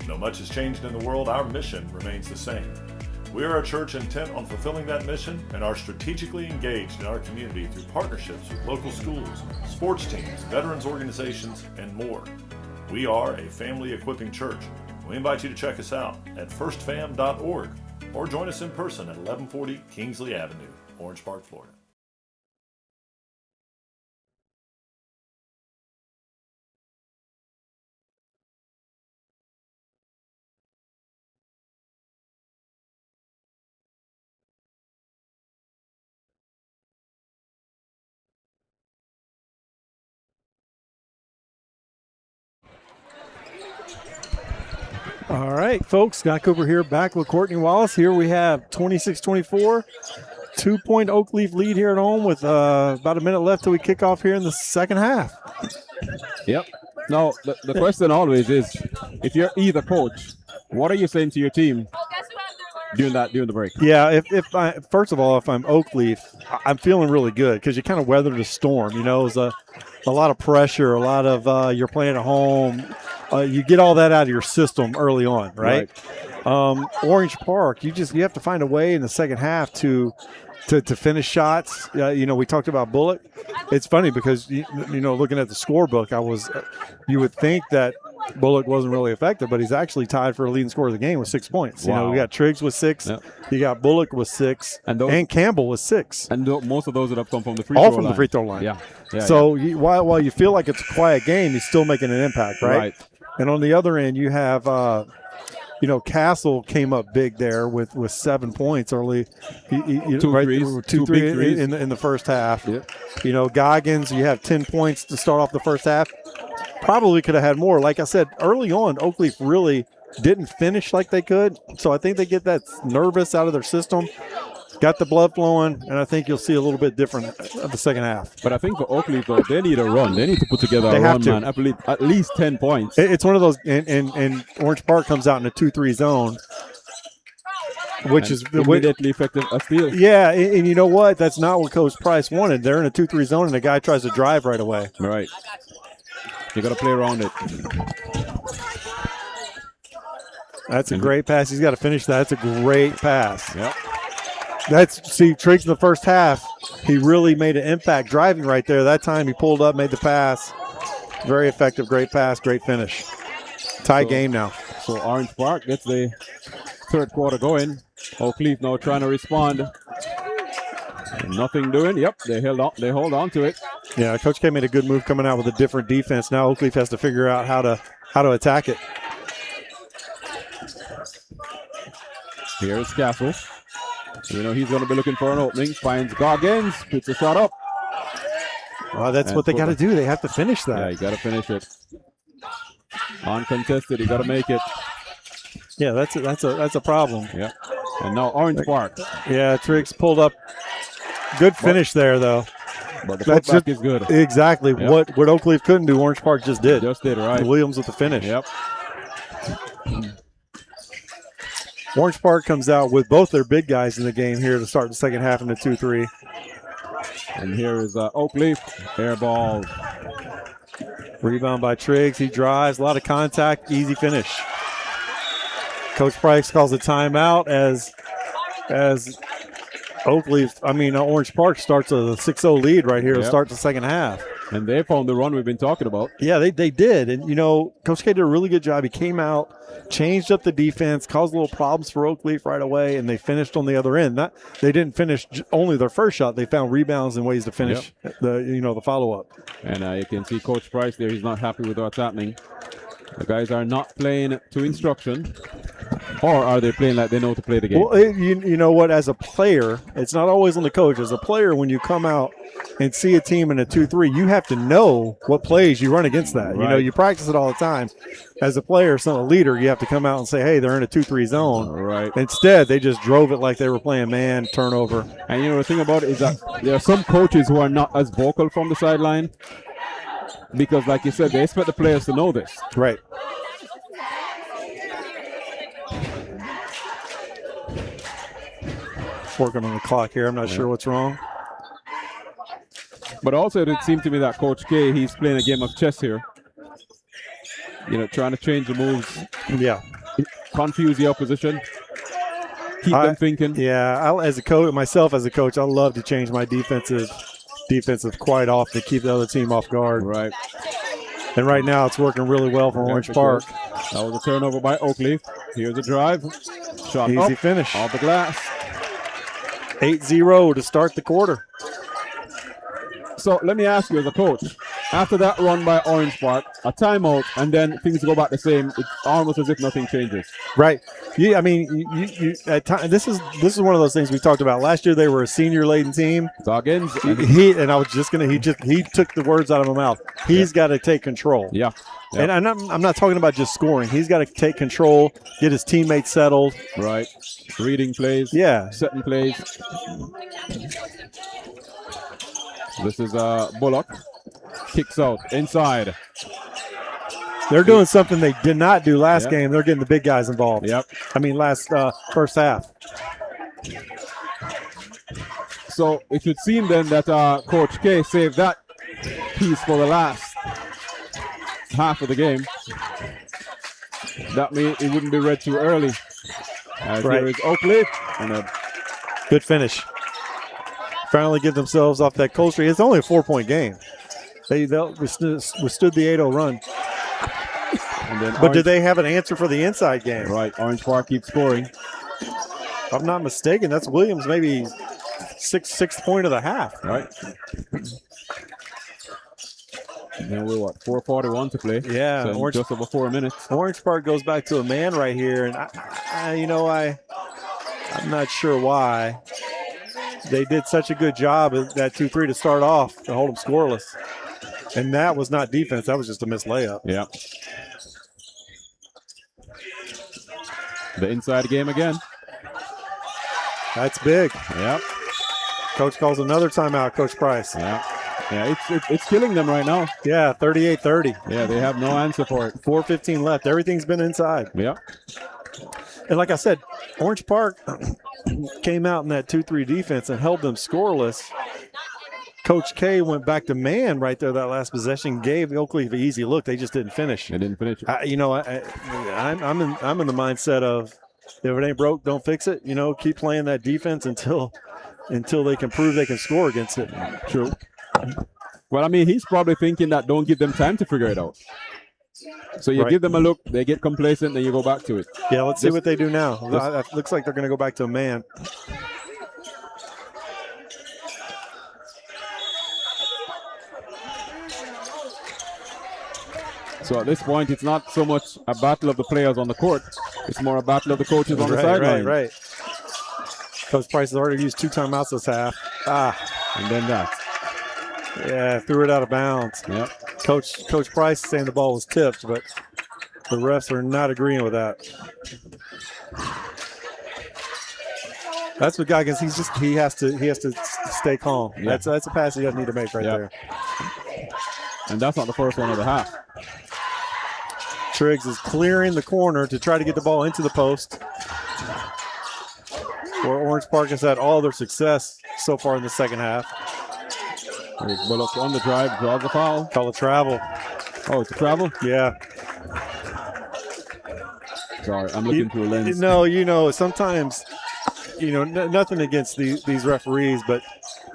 Though much has changed in the world, our mission remains the same. We are a church intent on fulfilling that mission and are strategically engaged in our community through partnerships with local schools, sports teams, veterans organizations, and more. We are a family equipping church. We invite you to check us out at firstfam.org or join us in person at 1140 Kingsley Avenue, Orange Park, Florida. All right, folks, Scott Cooper here, back with Courtney Wallace. Here we have 26-24, 2-point Oakleaf lead here at home with about a minute left till we kick off here in the second half. Yep. Now, the question always is, if you're either coach, what are you saying to your team during the break? Yeah, first of all, if I'm Oakleaf, I'm feeling really good because you kind of weathered a storm. You know, it was a lot of pressure, a lot of you're playing at home. You get all that out of your system early on, right? Orange Park, you have to find a way in the second half to finish shots. We talked about Bullock. It's funny because looking at the scorebook, you would think that Bullock wasn't really effective, but he's actually tied for a leading scorer of the game with 6 points. Wow. We got Triggs with 6, you got Bullock with 6, and Campbell with 6. And most of those that have come from the free throw line. All from the free throw line. Yeah. So while you feel like it's a quiet game, he's still making an impact, right? And on the other end, you have, Castle came up big there with 7 points early. Two threes in the first half. Yep. Goggins, you have 10 points to start off the first half. Probably could have had more. Like I said, early on, Oakleaf really didn't finish like they could. So I think they get that nervous out of their system. Got the blood flowing, and I think you'll see a little bit different of the second half. But I think for Oakleaf, though, they need a run. They need to put together a run, man. At least 10 points. It's one of those, and Orange Park comes out in a 2-3 zone, which is immediately effective a steal. Yeah, and you know what? That's not what Coach Price wanted. They're in a 2-3 zone, and the guy tries to drive right away. Right. You got to play around it. That's a great pass. He's got to finish that. That's a great pass. Yep. Triggs in the first half, he really made an impact driving right there. That time he pulled up, made the pass. Very effective, great pass, great finish. Tie game now. So Orange Park gets the third quarter going. Oakleaf now trying to respond. Nothing doing. Yep, they hold on to it. Yeah, Coach K made a good move coming out with a different defense. Now Oakleaf has to figure out how to attack it. Here's Castle. He's going to be looking for an opening. Finds Goggins, puts a shot up. That's what they got to do. They have to finish that. Yeah, you got to finish it. Uncontested, you got to make it. Yeah, that's a problem. Yeah. And now Orange Park. Yeah, Triggs pulled up. Good finish there, though. But the putback is good. Exactly. Yep. What Oakleaf couldn't do, Orange Park just did. Right. Williams with the finish. Yep. Orange Park comes out with both their big guys in the game here to start the second half in the 2-3. And here is Oakleaf. Air ball. Rebound by Triggs. He drives. A lot of contact. Easy finish. Coach Price calls a timeout as Orange Park starts a 6-0 lead right here to start the second half. And they found the run we've been talking about. Yeah, they did. And, Coach K did a really good job. He came out, changed up the defense, caused little problems for Oakleaf right away, and they finished on the other end. They didn't finish only their first shot. They found rebounds and ways to finish the follow-up. And you can see Coach Price there. He's not happy with what's happening. The guys are not playing to instruction. Or are they playing like they know to play the game? Well, you know what? As a player, it's not always on the coach. As a player, when you come out and see a team in a 2-3, you have to know what plays you run against that. Right. You practice it all the time. As a player, a leader, you have to come out and say, hey, they're in a 2-3 zone. Right. Instead, they just drove it like they were playing man, turnover. And the thing about it is that there are some coaches who are not as vocal from the sideline because, like you said, they expect the players to know this. Right. Working on the clock here. I'm not sure what's wrong. But also, it seemed to me that Coach K, he's playing a game of chess here. Trying to change the moves, Yeah. confuse the opposition, keep them thinking. Yeah, as a coach, myself as a coach, I love to change my defensive quite often to keep the other team off guard. Right. And right now, it's working really well for Orange Park. That was a turnover by Oakleaf. Here's a drive. Shot Easy up, finish. off the glass. 8-0 to start the quarter. So let me ask you as a coach, after that run by Orange Park, a timeout, and then things go back the same, it's almost as if nothing changes. Right. Yeah, I mean, you at time, this is one of those things we talked about. Last year they were a senior-laden team. Goggins. I was just gonna. He took the words out of my mouth. He's got to take control. Yeah. And I'm not talking about just scoring. He's got to take control, get his teammates settled. Right. Reading plays. Yeah. Setting plays. This is Bullock. Kicks out inside. They're doing something they did not do last game. They're getting the big guys involved. Yep. I mean, first half. So it should seem then that Coach K saved that piece for the last half of the game. That means it wouldn't be read too early. As Right. here is Oakleaf. And a Good finish. Finally get themselves off that cold streak. It's only a 4-point game. They withstood the 8-0 run. And then But did they have an answer for the inside game? Right, Orange Park keeps scoring. If I'm not mistaken, that's Williams' maybe sixth point of the half. Right. And then we're 4:41 to play. Yeah, So just over 4 minutes. Orange Park goes back to a man right here, and I'm not sure why. They did such a good job at that 2-3 to start off to hold them scoreless. And that was not defense. That was just a missed layup. Yeah. The inside game again. That's big. Yeah. Coach calls another timeout, Coach Price. Yeah. Yeah, it's killing them right now. Yeah, 38-30. Yeah, they have no answer for it. 4:15 left. Everything's been inside. Yeah. And like I said, Orange Park came out in that 2-3 defense and held them scoreless. Coach K went back to man right there that last possession, gave Oakleaf an easy look. They just didn't finish. They didn't finish it. I'm in the mindset of if it ain't broke, don't fix it. Keep playing that defense until they can prove they can score against it. True. Well, I mean, he's probably thinking that don't give them time to figure it out. So you give them a look, they get complacent, then you go back to it. Yeah, let's see what they do now. It looks like they're going to go back to a man. So at this point, it's not so much a battle of the players on the court. It's more a battle of the coaches on the sideline. Right. Coach Price has already used 2 timeouts this half. And then that. Yeah, threw it out of bounds. Yep. Coach Price is saying the ball was tipped, but the refs are not agreeing with that. That's what Goggins. He has to stay calm. Yeah. That's a pass he doesn't need to make right there. And that's not the first one of the half. Triggs is clearing the corner to try to get the ball into the post. Where Orange Park has had all their success so far in the second half. There's Bullock on the drive, draws the foul. Call it travel. Oh, it's a travel? Yeah. Sorry, I'm looking through a lens. Sometimes, nothing against these referees, but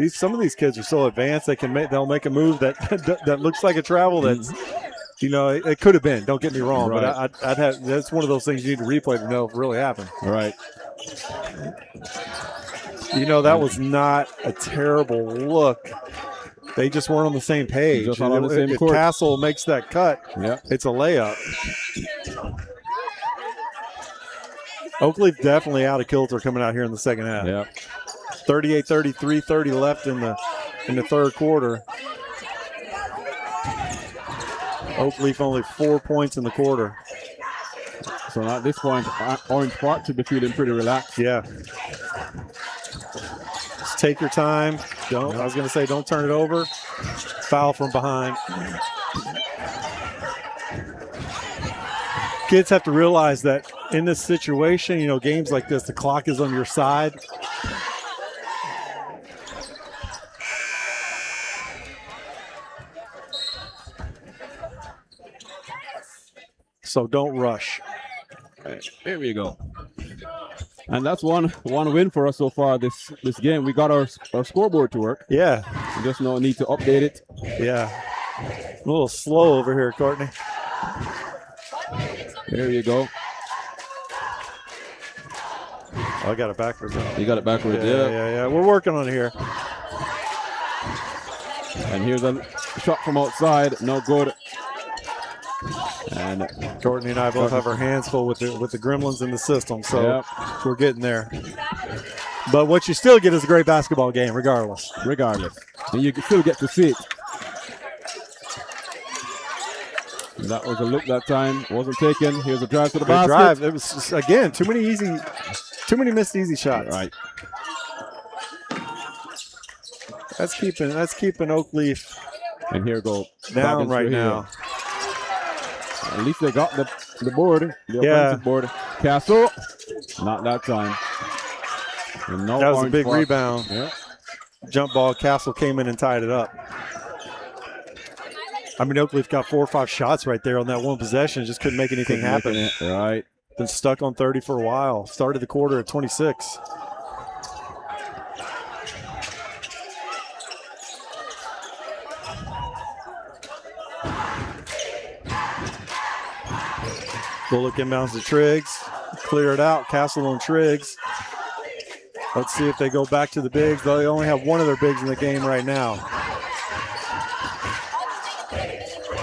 some of these kids are so advanced they'll make a move that looks like a travel that's it could have been. Don't get me wrong, Right. but that's one of those things you need to replay to know if it really happened. Right. That was not a terrible look. They just weren't on the same page. Just not on the same if court. Castle makes that cut, it's a layup. Oakleaf definitely out of kilter coming out here in the second half. Yeah. 38-30, 3:30 left in the third quarter. Oakleaf only 4 points in the quarter. So at this point, Orange Park should be feeling pretty relaxed. Yeah. Just take your time. I was going to say, don't turn it over. Foul from behind. Kids have to realize that in this situation, games like this, the clock is on your side. So don't rush. Here we go. And that's one win for us so far this game. We got our scoreboard to work. Yeah. We just no need to update it. Yeah. A little slow over here, Courtney. There you go. Oh, I got it backwards. You got it backwards. Yeah. We're working on it here. And here's a shot from outside. No good. And Courtney and I both have our hands full with the gremlins in the system, so we're getting there. But what you still get is a great basketball game, regardless. And you still get to see it. And that was a look that time. Wasn't taken. Here's a drive to the basket. Drive. It was just, again, too many missed easy shots. Right. That's keeping Oakleaf And here go down right now. At least they got the board, the offensive board. Castle, not that time. No, that was a big rebound. Yeah. Jump ball. Castle came in and tied it up. I mean, Oakleaf got 4 or 5 shots right there on that one possession. Just couldn't make anything happen. Right. Been stuck on 30 for a while. Started the quarter at 26. Bullock inbounds to Triggs. Clear it out. Castle on Triggs. Let's see if they go back to the bigs. They only have one of their bigs in the game right now.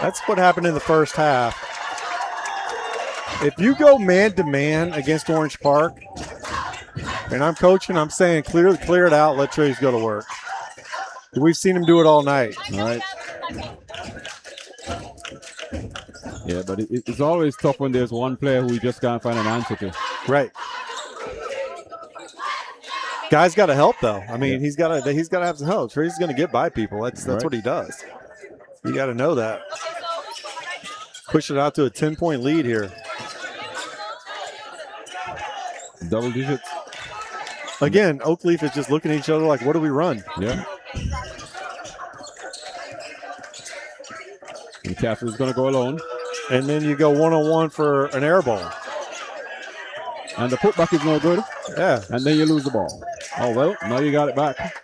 That's what happened in the first half. If you go man-to-man against Orange Park, and I'm coaching, I'm saying clear it out, let Triggs go to work. We've seen him do it all night. All right. Yeah, but it's always tough when there's one player who you just can't find an answer to. Right. Guy's got to help though. I mean, he's got to have some help. He's going to get by people. That's right. What he does. You got to know that. Push it out to a 10-point lead here. Double digits. Again, Oakleaf is just looking at each other like, what do we run? Yeah. And Castle's going to go alone. And then you go one-on-one for an air ball. And the putback is no good. Yeah. And then you lose the ball. Oh, well, now you got it back.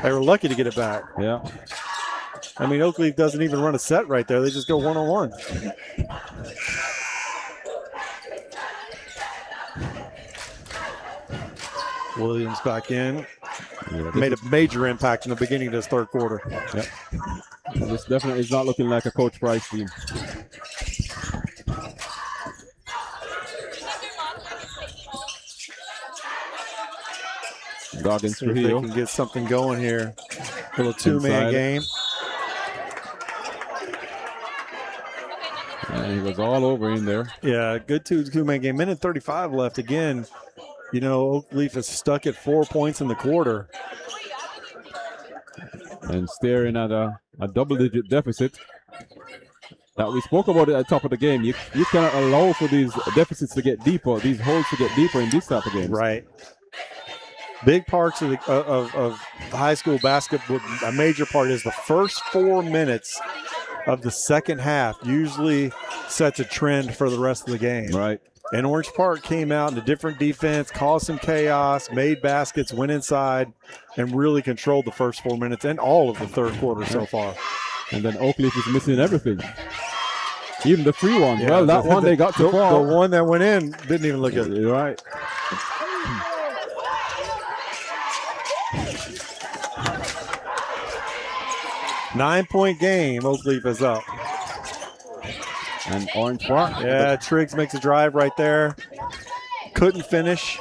They were lucky to get it back. Yeah. I mean, Oakleaf doesn't even run a set right there. They just go one-on-one. Williams back in. Yeah, made a major impact in the beginning of this third quarter. Yep. This definitely is not looking like a Coach Price team. Goggins see if they can get something going here. A little two-man game. And he was all over in there. Yeah, good two-man game. Minute 35 left. Again, you know, Oakleaf is stuck at 4 points in the quarter. And staring at a double-digit deficit that we spoke about at the top of the game. You cannot allow for these deficits to get deeper, these holes to get deeper in this type of games. Right. Big parts of high school basketball, a major part is the first 4 minutes of the second half usually sets a trend for the rest of the game. Right. And Orange Park came out in a different defense, caused some chaos, made baskets, went inside, and really controlled the first 4 minutes and all of the third quarter so far. And then Oakleaf is missing everything. Even the free ones. Yeah, well, that one they got to fall. The one that went in didn't even look good. You're right. Nine-point game. Oakleaf is up. And Orange Park. Yeah, Triggs makes a drive right there. Couldn't finish.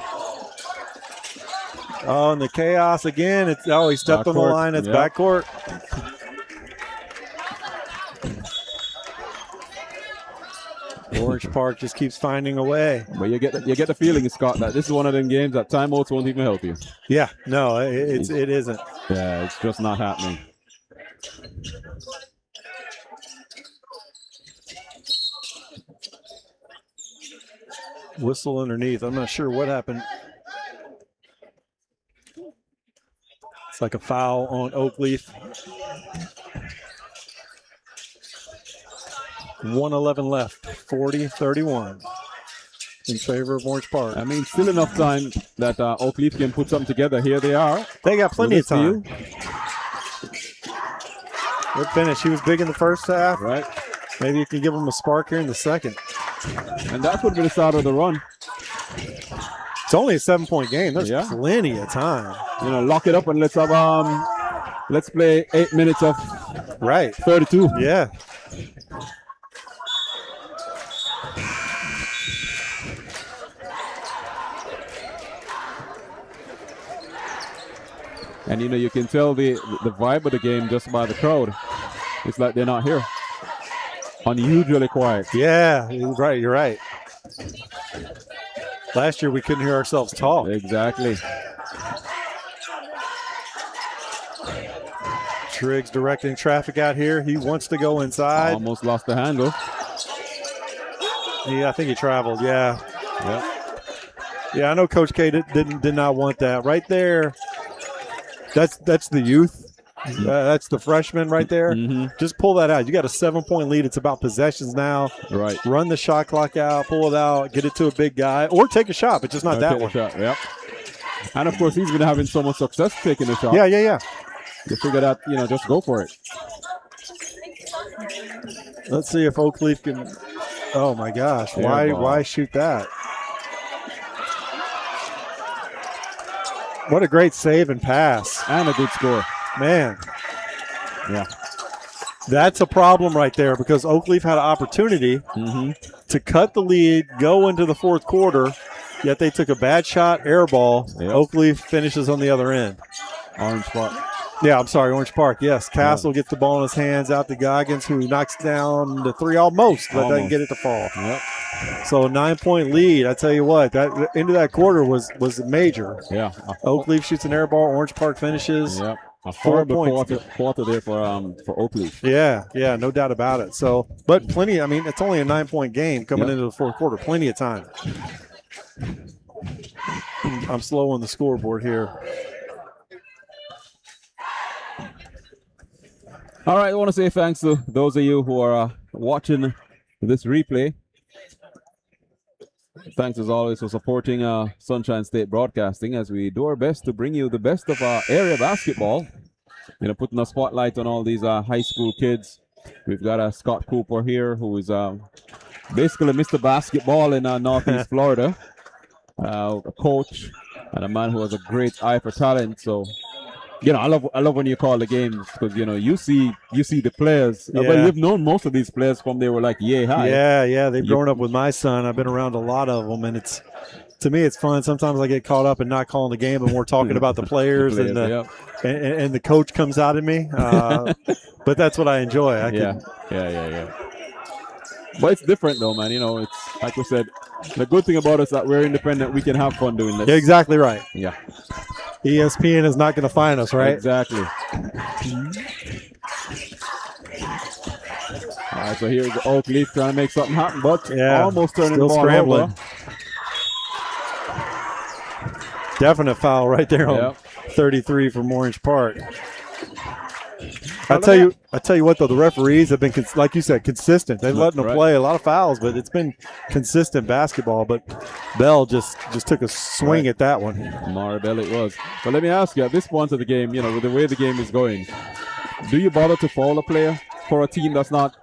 Oh, and the chaos again. He stepped on the line. It's backcourt. Orange Park just keeps finding a way. But you get the feeling, Scott, that this is one of them games that timeouts won't even help you. Yeah, no, it isn't. Yeah, it's just not happening. Whistle underneath. I'm not sure what happened. It's like a foul on Oakleaf. 1:11 left. 40-31 in favor of Orange Park. I mean, still enough time that Oakleaf can put something together. Here they are. They got plenty of time. Good finish. He was big in the first half. Right. Maybe you can give him a spark here in the second. And that could be the start of the run. It's only a 7-point game. There's plenty of time. Lock it up and let's have let's play 8 minutes of 32. Yeah. And you can tell the vibe of the game just by the crowd. It's like they're not here. Unusually quiet. Yeah, you're right. Last year we couldn't hear ourselves talk. Exactly. Triggs directing traffic out here. He wants to go inside. Almost lost the handle. I think he traveled. Yeah. Yep. Yeah, I know Coach K did not want that. Right there, that's the youth. That's the freshman right there. Mm-hmm. Just pull that out. You got a 7-point lead. It's about possessions now. Right. Run the shot clock out, pull it out, get it to a big guy, or take a shot, but just not that one. Shot. Yep. And of course, he's been having so much success taking the shot. Yeah. You figure that, just go for it. Let's see if Oakleaf can. Oh my gosh! Why shoot that? What a great save and pass. And a good score. Man. Yeah. That's a problem right there because Oakleaf had an opportunity to cut the lead, go into the fourth quarter, yet they took a bad shot, air ball. Yep. Oakleaf finishes on the other end. Orange Park. Yeah, I'm sorry, Orange Park. Yes, Castle gets the ball in his hands out to Goggins, who knocks down the three almost, but doesn't get it to fall. Yep. So a 9-point lead. I tell you what, that into that quarter was major. Yeah. Oakleaf shoots an air ball. Orange Park finishes. Yep. A 4 points. quarter there for Oakleaf. Yeah, no doubt about it. So, but plenty. I mean, it's only a 9-point game coming into the fourth quarter. Plenty of time. I'm slow on the scoreboard here. All right, I want to say thanks to those of you who are watching this replay. Thanks as always for supporting Sunshine State Broadcasting as we do our best to bring you the best of our area basketball. Putting a spotlight on all these high school kids. We've got Scott Cooper here, who is basically Mr. Basketball in Northeast Florida. A coach and a man who has a great eye for talent. So, I love when you call the games because you see the players. Yeah. Well, you've known most of these players from they were like yay high. Yeah. They've grown up with my son. I've been around a lot of them, and to me it's fun. Sometimes I get caught up in not calling the game, and we're talking about the players, and the coach comes out of me. But that's what I enjoy. Yeah. But it's different though, man. It's like we said. The good thing about us is that we're independent. We can have fun doing this. Yeah, exactly right. Yeah. ESPN is not going to find us, right? Exactly. All right, so here's the Oakleaf trying to make something happen, but almost turning the ball scrambling. over. Definite foul right there on 33 from Orange Park. I tell you what though, the referees have been like you said consistent. They've letting them play a lot of fouls, but it's been consistent basketball. But Bell just took a swing at that one. Bell it was. But let me ask you, at this point of the game, with the way the game is going, do you bother to foul a player for a team that's not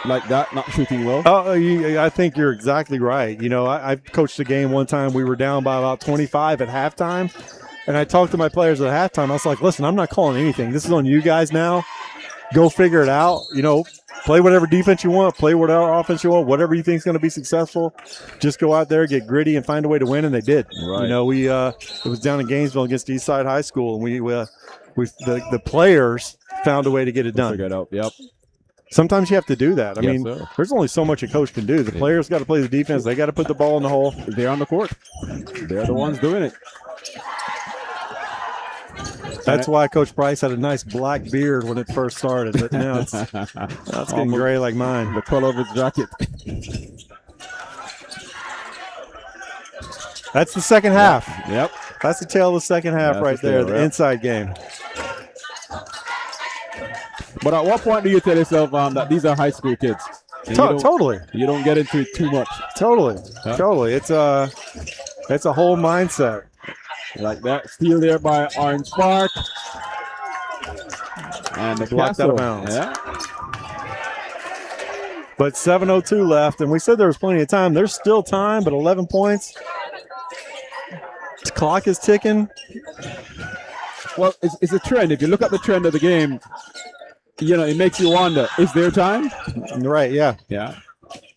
like that, not shooting well? I think you're exactly right. I coached a game one time. We were down by about 25 at halftime. And I talked to my players at halftime. I was like, listen, I'm not calling anything. This is on you guys now. Go figure it out. Play whatever defense you want. Play whatever offense you want. Whatever you think is going to be successful. Just go out there, get gritty, and find a way to win. And they did. Right. It was down in Gainesville against Eastside High School. And the players found a way to get it done. Figure it out. Yep. Sometimes you have to do that. I mean, sir. There's only so much a coach can do. The players got to play the defense. They got to put the ball in the hole. They're on the court. They're the ones doing it. That's why Coach Price had a nice black beard when it first started, but now it's getting gray like mine. The color of his jacket. That's the second half. Yep. That's the tail of the second half right there, the inside game. But at what point do you tell yourself that these are high school kids? Totally. You don't get into it too much. Totally. Huh? Totally. It's a whole mindset. Like that. Steal there by Orange Park. And the Blocked out castle. of bounds. Yeah. But 7:02 left, and we said there was plenty of time. There's still time, but 11 points. The clock is ticking. Well, it's a trend. If you look at the trend of the game, it makes you wonder, is there time? Right, yeah. Yeah.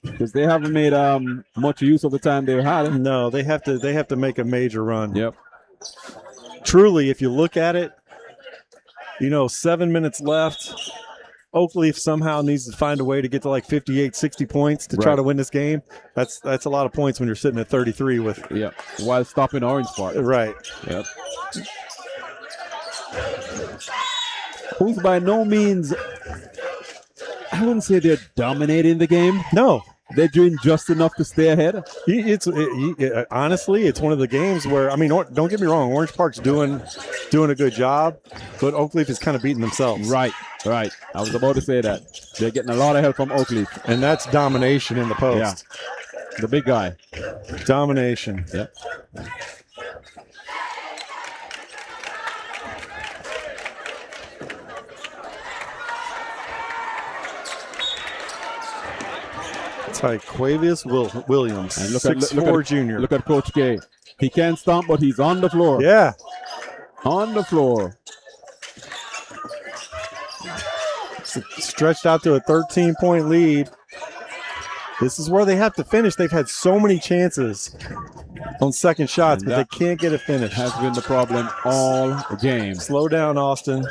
Because they haven't made much use of the time they've had. No, they have to make a major run. Yep. Truly, if you look at it, 7 minutes left. Oakleaf somehow needs to find a way to get to like 58, 60 points to try to win this game. That's a lot of points when you're sitting at 33 with. Yeah. While stopping Orange Park. Right. Yep. Who's by no means, I wouldn't say they're dominating the game. No. They're doing just enough to stay ahead. Honestly, it's one of the games where, don't get me wrong, Orange Park's doing a good job, but Oakleaf is kind of beating themselves. Right. I was about to say that. They're getting a lot of help from Oakleaf. And that's domination in the post. Yeah. The big guy. Domination. Yep. Tyquavius Williams, And look 6'4" at junior. Look at Coach K. He can't stomp, but he's on the floor. Yeah. On the floor. Stretched out to a 13-point lead. This is where they have to finish. They've had so many chances on second shots, but they can't get it finished. Has been the problem all game. Slow down, Austin.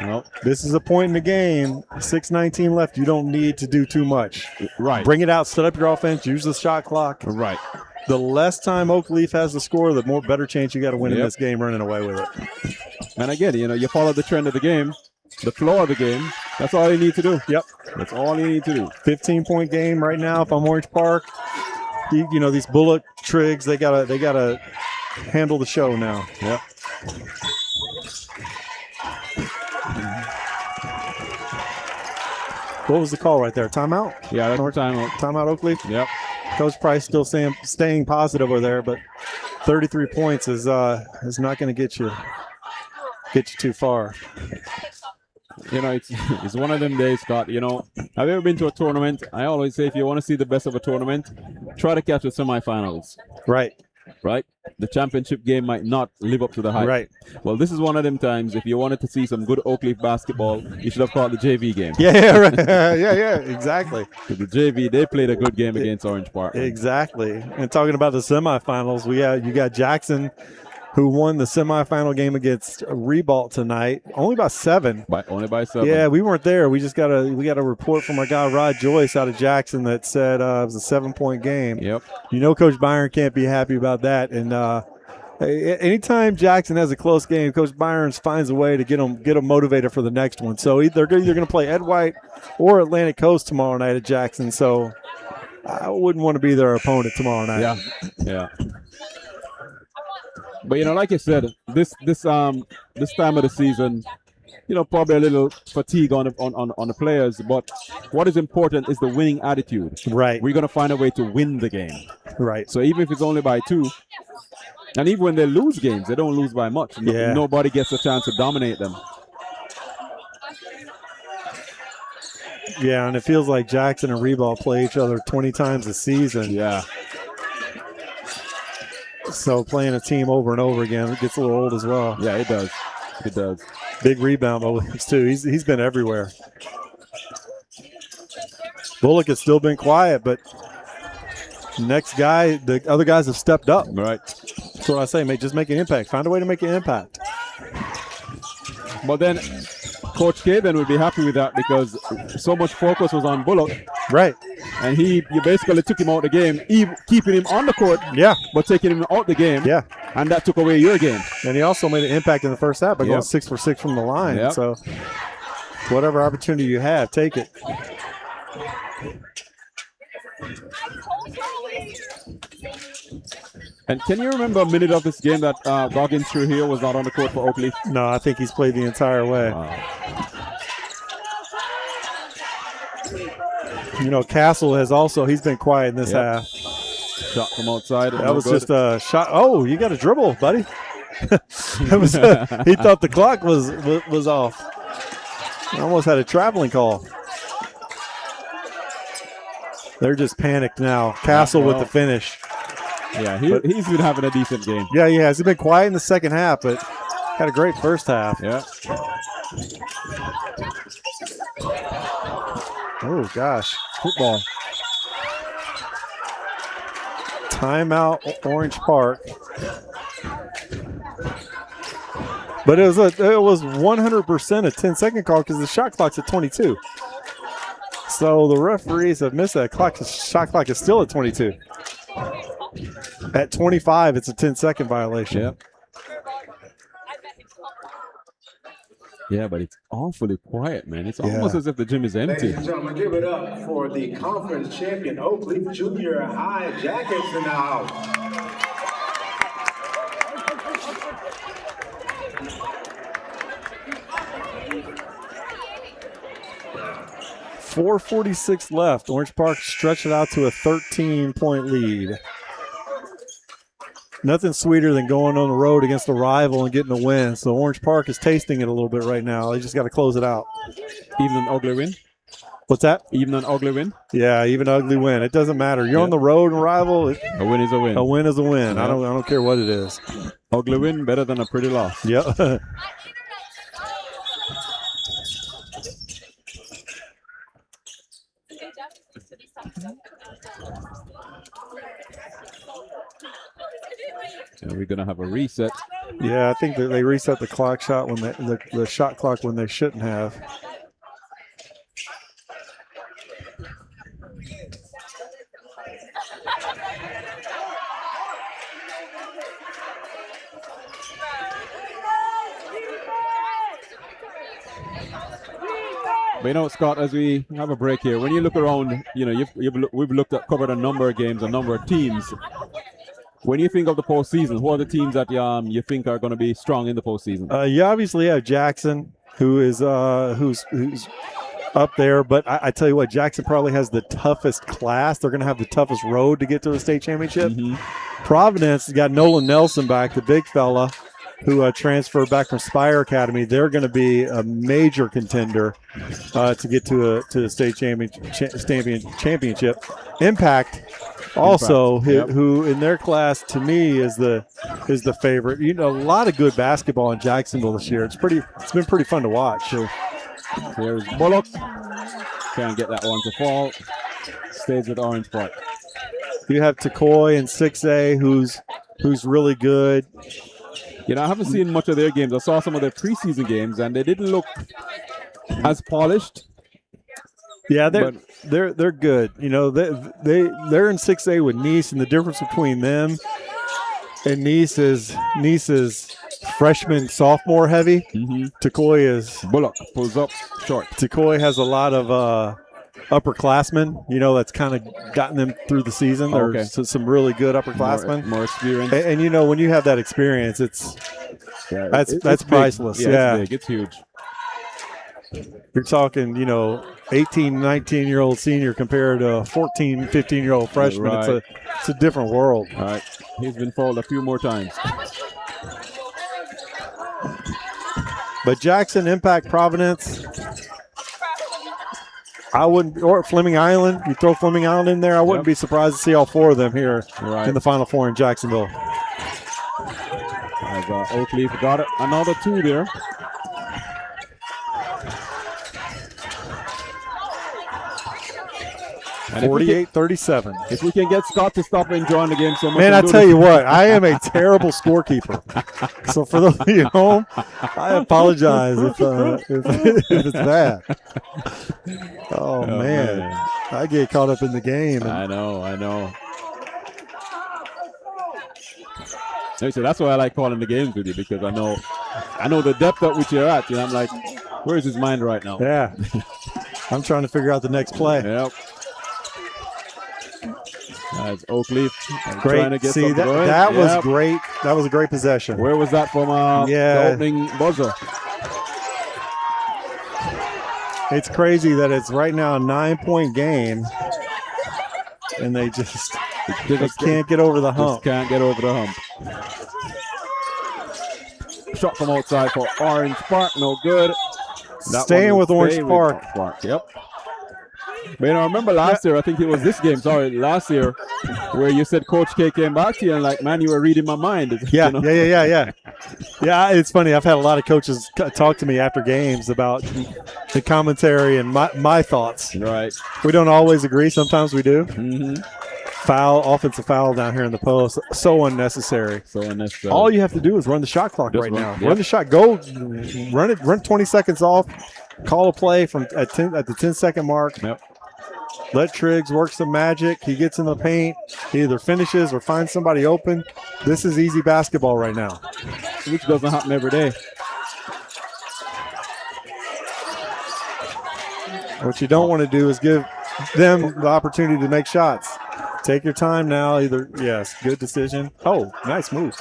Nope. This is a point in the game. 6:19 left. You don't need to do too much. Right. Bring it out. Set up your offense. Use the shot clock. Right. The less time Oakleaf has to score, the better chance you got to win in this game running away with it. And again, you follow the trend of the game, the flow of the game. That's all you need to do. Yep. That's all you need to do. 15-point game right now. If I'm Orange Park, these bullet trigs, they gotta handle the show now. Yep. What was the call right there? Timeout? Yeah, that's timeout. Timeout, Oakleaf? Yep. Coach Price still staying positive over there, but 33 points is not going to get you too far. It's one of them days, Scott. Have you ever been to a tournament? I always say if you want to see the best of a tournament, try to catch the semifinals. Right. The championship game might not live up to the hype. Right. Well, this is one of them times. If you wanted to see some good Oakleaf basketball, you should have caught the JV game. Yeah, right. yeah, exactly. The JV, they played a good game against Orange Park. Exactly. And talking about the semifinals, you got Jackson, who won the semifinal game against Ribault tonight, only by 7. Only by 7. Yeah, we weren't there. We got a report from our guy Rod Joyce out of Jackson that said it was a 7-point game. Yep. Coach Byron can't be happy about that. And anytime Jackson has a close game, Coach Byron finds a way to get them motivated for the next one. So they're either going to play Ed White or Atlantic Coast tomorrow night at Jackson. So I wouldn't want to be their opponent tomorrow night. Yeah. But like I said, this time of the season, probably a little fatigue on the players. But what is important is the winning attitude. Right. We're gonna find a way to win the game. Right. So even if it's only by 2, and even when they lose games, they don't lose by much. Yeah. Nobody gets a chance to dominate them. Yeah, and it feels like Jackson and Ribault play each other 20 times a season. Yeah. So playing a team over and over again, it gets a little old as well. Yeah, it does. It does. Big rebound Williams too. He's been everywhere. Bullock has still been quiet, but the other guys have stepped up. Right. That's what I say, mate. Just make an impact. Find a way to make an impact. But then Coach K then would be happy with that because so much focus was on Bullock. Right. And you basically took him out the game, keeping him on the court, but taking him out the game. Yeah. And that took away your game. And he also made an impact in the first half by going 6 for 6 from the line. Yep. So whatever opportunity you have, take it. And can you remember a minute of this game that Goggins through here was not on the court for Oakleaf? No, I think he's played the entire way. Wow. You know, Castle has also, he's been quiet in this half. Shot from outside. That was just a shot. Oh, you got a dribble, buddy. It was, he thought the clock was off. He almost had a traveling call. They're just panicked now. Castle with the finish. Yeah, he's been having a decent game. Yeah, he has. He's been quiet in the second half, but had a great first half. Yeah. Oh, gosh. Football. Timeout, Orange Park. But it was 100% a 10-second call because the shot clock's at 22. So the referees have missed that clock. The shot clock is still at 22. At 25, it's a 10-second violation. Yep. Yeah, but it's awfully quiet, man. It's almost as if the gym is empty. Ladies and gentlemen, give it up for the conference champion Oakleaf Junior High Jackets in the house. 4:46 left. Orange Park stretched it out to a 13-point lead. Nothing sweeter than going on the road against a rival and getting a win. So Orange Park is tasting it a little bit right now. They just got to close it out. Even an ugly win? What's that? Even an ugly win? Yeah, even an ugly win. It doesn't matter. You're on the road and rival. A win is a win. A win is a win. Yeah. I don't care what it is. Ugly win better than a pretty loss. Yep. And we're gonna have a reset. Yeah, I think that they reset the clock shot when the shot clock when they shouldn't have. But you know, Scott, as we have a break here, when you look around, you know, we've covered a number of games, a number of teams. When you think of the postseason, who are the teams that you think are going to be strong in the postseason? You obviously have Jackson, who is who's up there, but I tell you what, Jackson probably has the toughest class. They're going to have the toughest road to get to the state championship. Mm-hmm. Providence has got Nolan Nelson back, the big fella, who transferred back from Spire Academy. They're going to be a major contender to get to the state championship. Impact. Also, who in their class to me is the favorite. You know, a lot of good basketball in Jacksonville this year. It's been pretty fun to watch. So there's Bullock. Can't get that one to fall. Stays with Orange Park. You have Takoy in 6A, who's really good. You know, I haven't seen much of their games. I saw some of their preseason games, and they didn't look as polished. Yeah, they're good. You know, they're in 6A with Nice, and the difference between them and Nice is freshman, sophomore heavy. Mm-hmm. Takoy is Bullock pulls up short. Takoy has a lot of upperclassmen. You know, that's kind of gotten them through the season. There's some really good upperclassmen, more experience. And you know, when you have that experience, it's priceless. Yeah, it's big. It's huge. You're talking, you know, 18, 19-year-old senior compared to a 14, 15-year-old freshman. Right. It's a different world. All right. He's been fouled a few more times. But Jackson, Impact, Providence, I wouldn't, or Fleming Island. You throw Fleming Island in there, I wouldn't be surprised to see all four of them here in the Final Four in Jacksonville. As Oakleaf got it. Another two there. And 48-37. If we can get Scott to stop enjoying the game so much. Man, I tell you what, I am a terrible scorekeeper. So for those of you at home, I apologize if it's bad. Oh man, I get caught up in the game. I know. So that's why I like calling the games with you, because I know the depth at which you're at. You know, I'm like, where's his mind right now? Yeah, I'm trying to figure out the next play. Yep. That's Oakleaf. Great. See, that was great. That was a great possession. Where was that from? The opening buzzer. It's crazy that it's right now a 9-point game, and they just can't get over the hump. Just can't get over the hump. Shot from outside for Orange Park, no good. Staying with Orange Park. Yep. But I remember last year, I think it was this game, last year, where you said Coach K came back to you and like, man, you were reading my mind. Yeah, you know? Yeah, it's funny. I've had a lot of coaches talk to me after games about the commentary and my thoughts. Right. We don't always agree. Sometimes we do. Mm-hmm. Offensive foul down here in the post. So unnecessary. All you have to do is run the shot clock right now. Yep. Run the shot. Go run it. Run 20 seconds off. Call a play at the 10-second mark. Yep. Let Triggs work some magic. He gets in the paint. He either finishes or finds somebody open. This is easy basketball right now. Which doesn't happen every day. What you don't want to do is give them the opportunity to make shots. Take your time now. Good decision. Oh, nice move.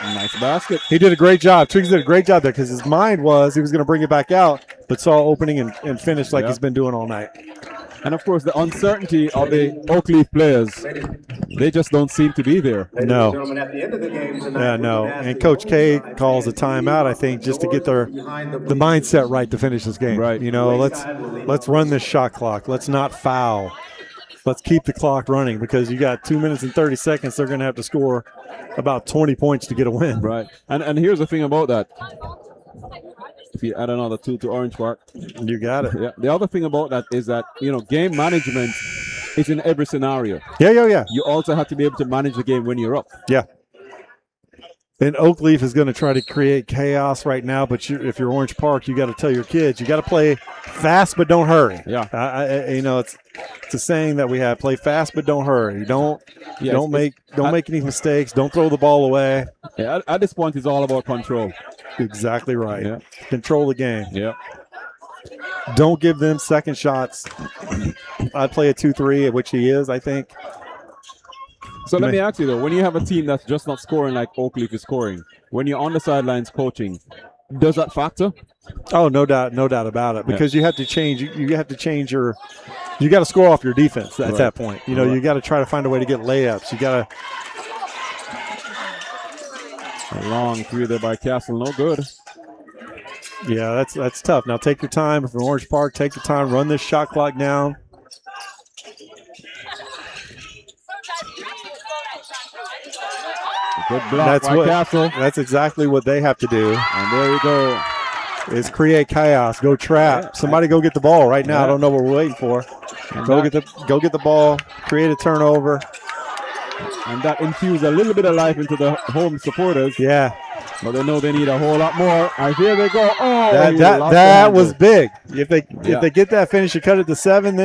Nice basket. He did a great job. Triggs did a great job there because his mind was he was going to bring it back out, but saw opening and finished like he's been doing all night. And, of course, the uncertainty of the Oakleaf players, they just don't seem to be there. No. No. And Coach K calls a timeout, I think, just to get the mindset right to finish this game. Right. Let's run this shot clock. Let's not foul. Let's keep the clock running because you got 2 minutes and 30 seconds. They're going to have to score about 20 points to get a win. Right. And here's the thing about that. If you add another 2 to Orange Park. You got it. Yeah. The other thing about that is that, game management is in every scenario. Yeah. You also have to be able to manage the game when you're up. Yeah. And Oakleaf is going to try to create chaos right now, but if you're Orange Park, you got to tell your kids, you got to play fast but don't hurry. Yeah. It's a saying that we have: play fast but don't hurry. Don't make any mistakes. Don't throw the ball away. Yeah. At this point, it's all about control. Exactly right. Yeah. Control the game. Yeah. Don't give them second shots. I'd play a 2-3, which he is, I think. So let me ask you, though, when you have a team that's just not scoring like Oakleaf is scoring, when you're on the sidelines coaching, does that factor? Oh, no doubt about it. Because you have to change. You have to change your. You got to score off your defense at that point. You got to try to find a way to get layups. You got to. A long three there by Castle, no good. Yeah, that's tough. Now take your time. If you're Orange Park, take your time. Run this shot clock down. Good block by Castle. That's exactly what they have to do. And there you go. Is create chaos. Go trap. Yeah. Somebody go get the ball right now. Yeah. I don't know what we're waiting for. Go get the ball. Create a turnover. And that infused a little bit of life into the home supporters. Yeah. But they know they need a whole lot more. And here they go. Oh, that was big. If they get that finish and cut it to 7,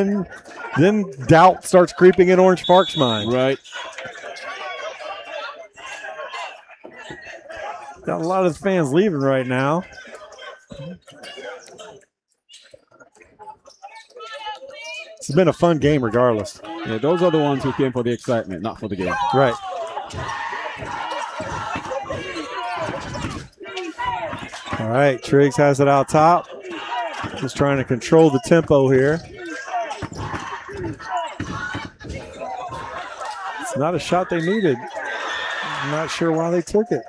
then doubt starts creeping in Orange Park's mind. Right. Got a lot of fans leaving right now. It's been a fun game regardless. Yeah, those are the ones who came for the excitement, not for the game. Right. All right, Triggs has it out top. Just trying to control the tempo here. It's not a shot they needed. I'm not sure why they took it.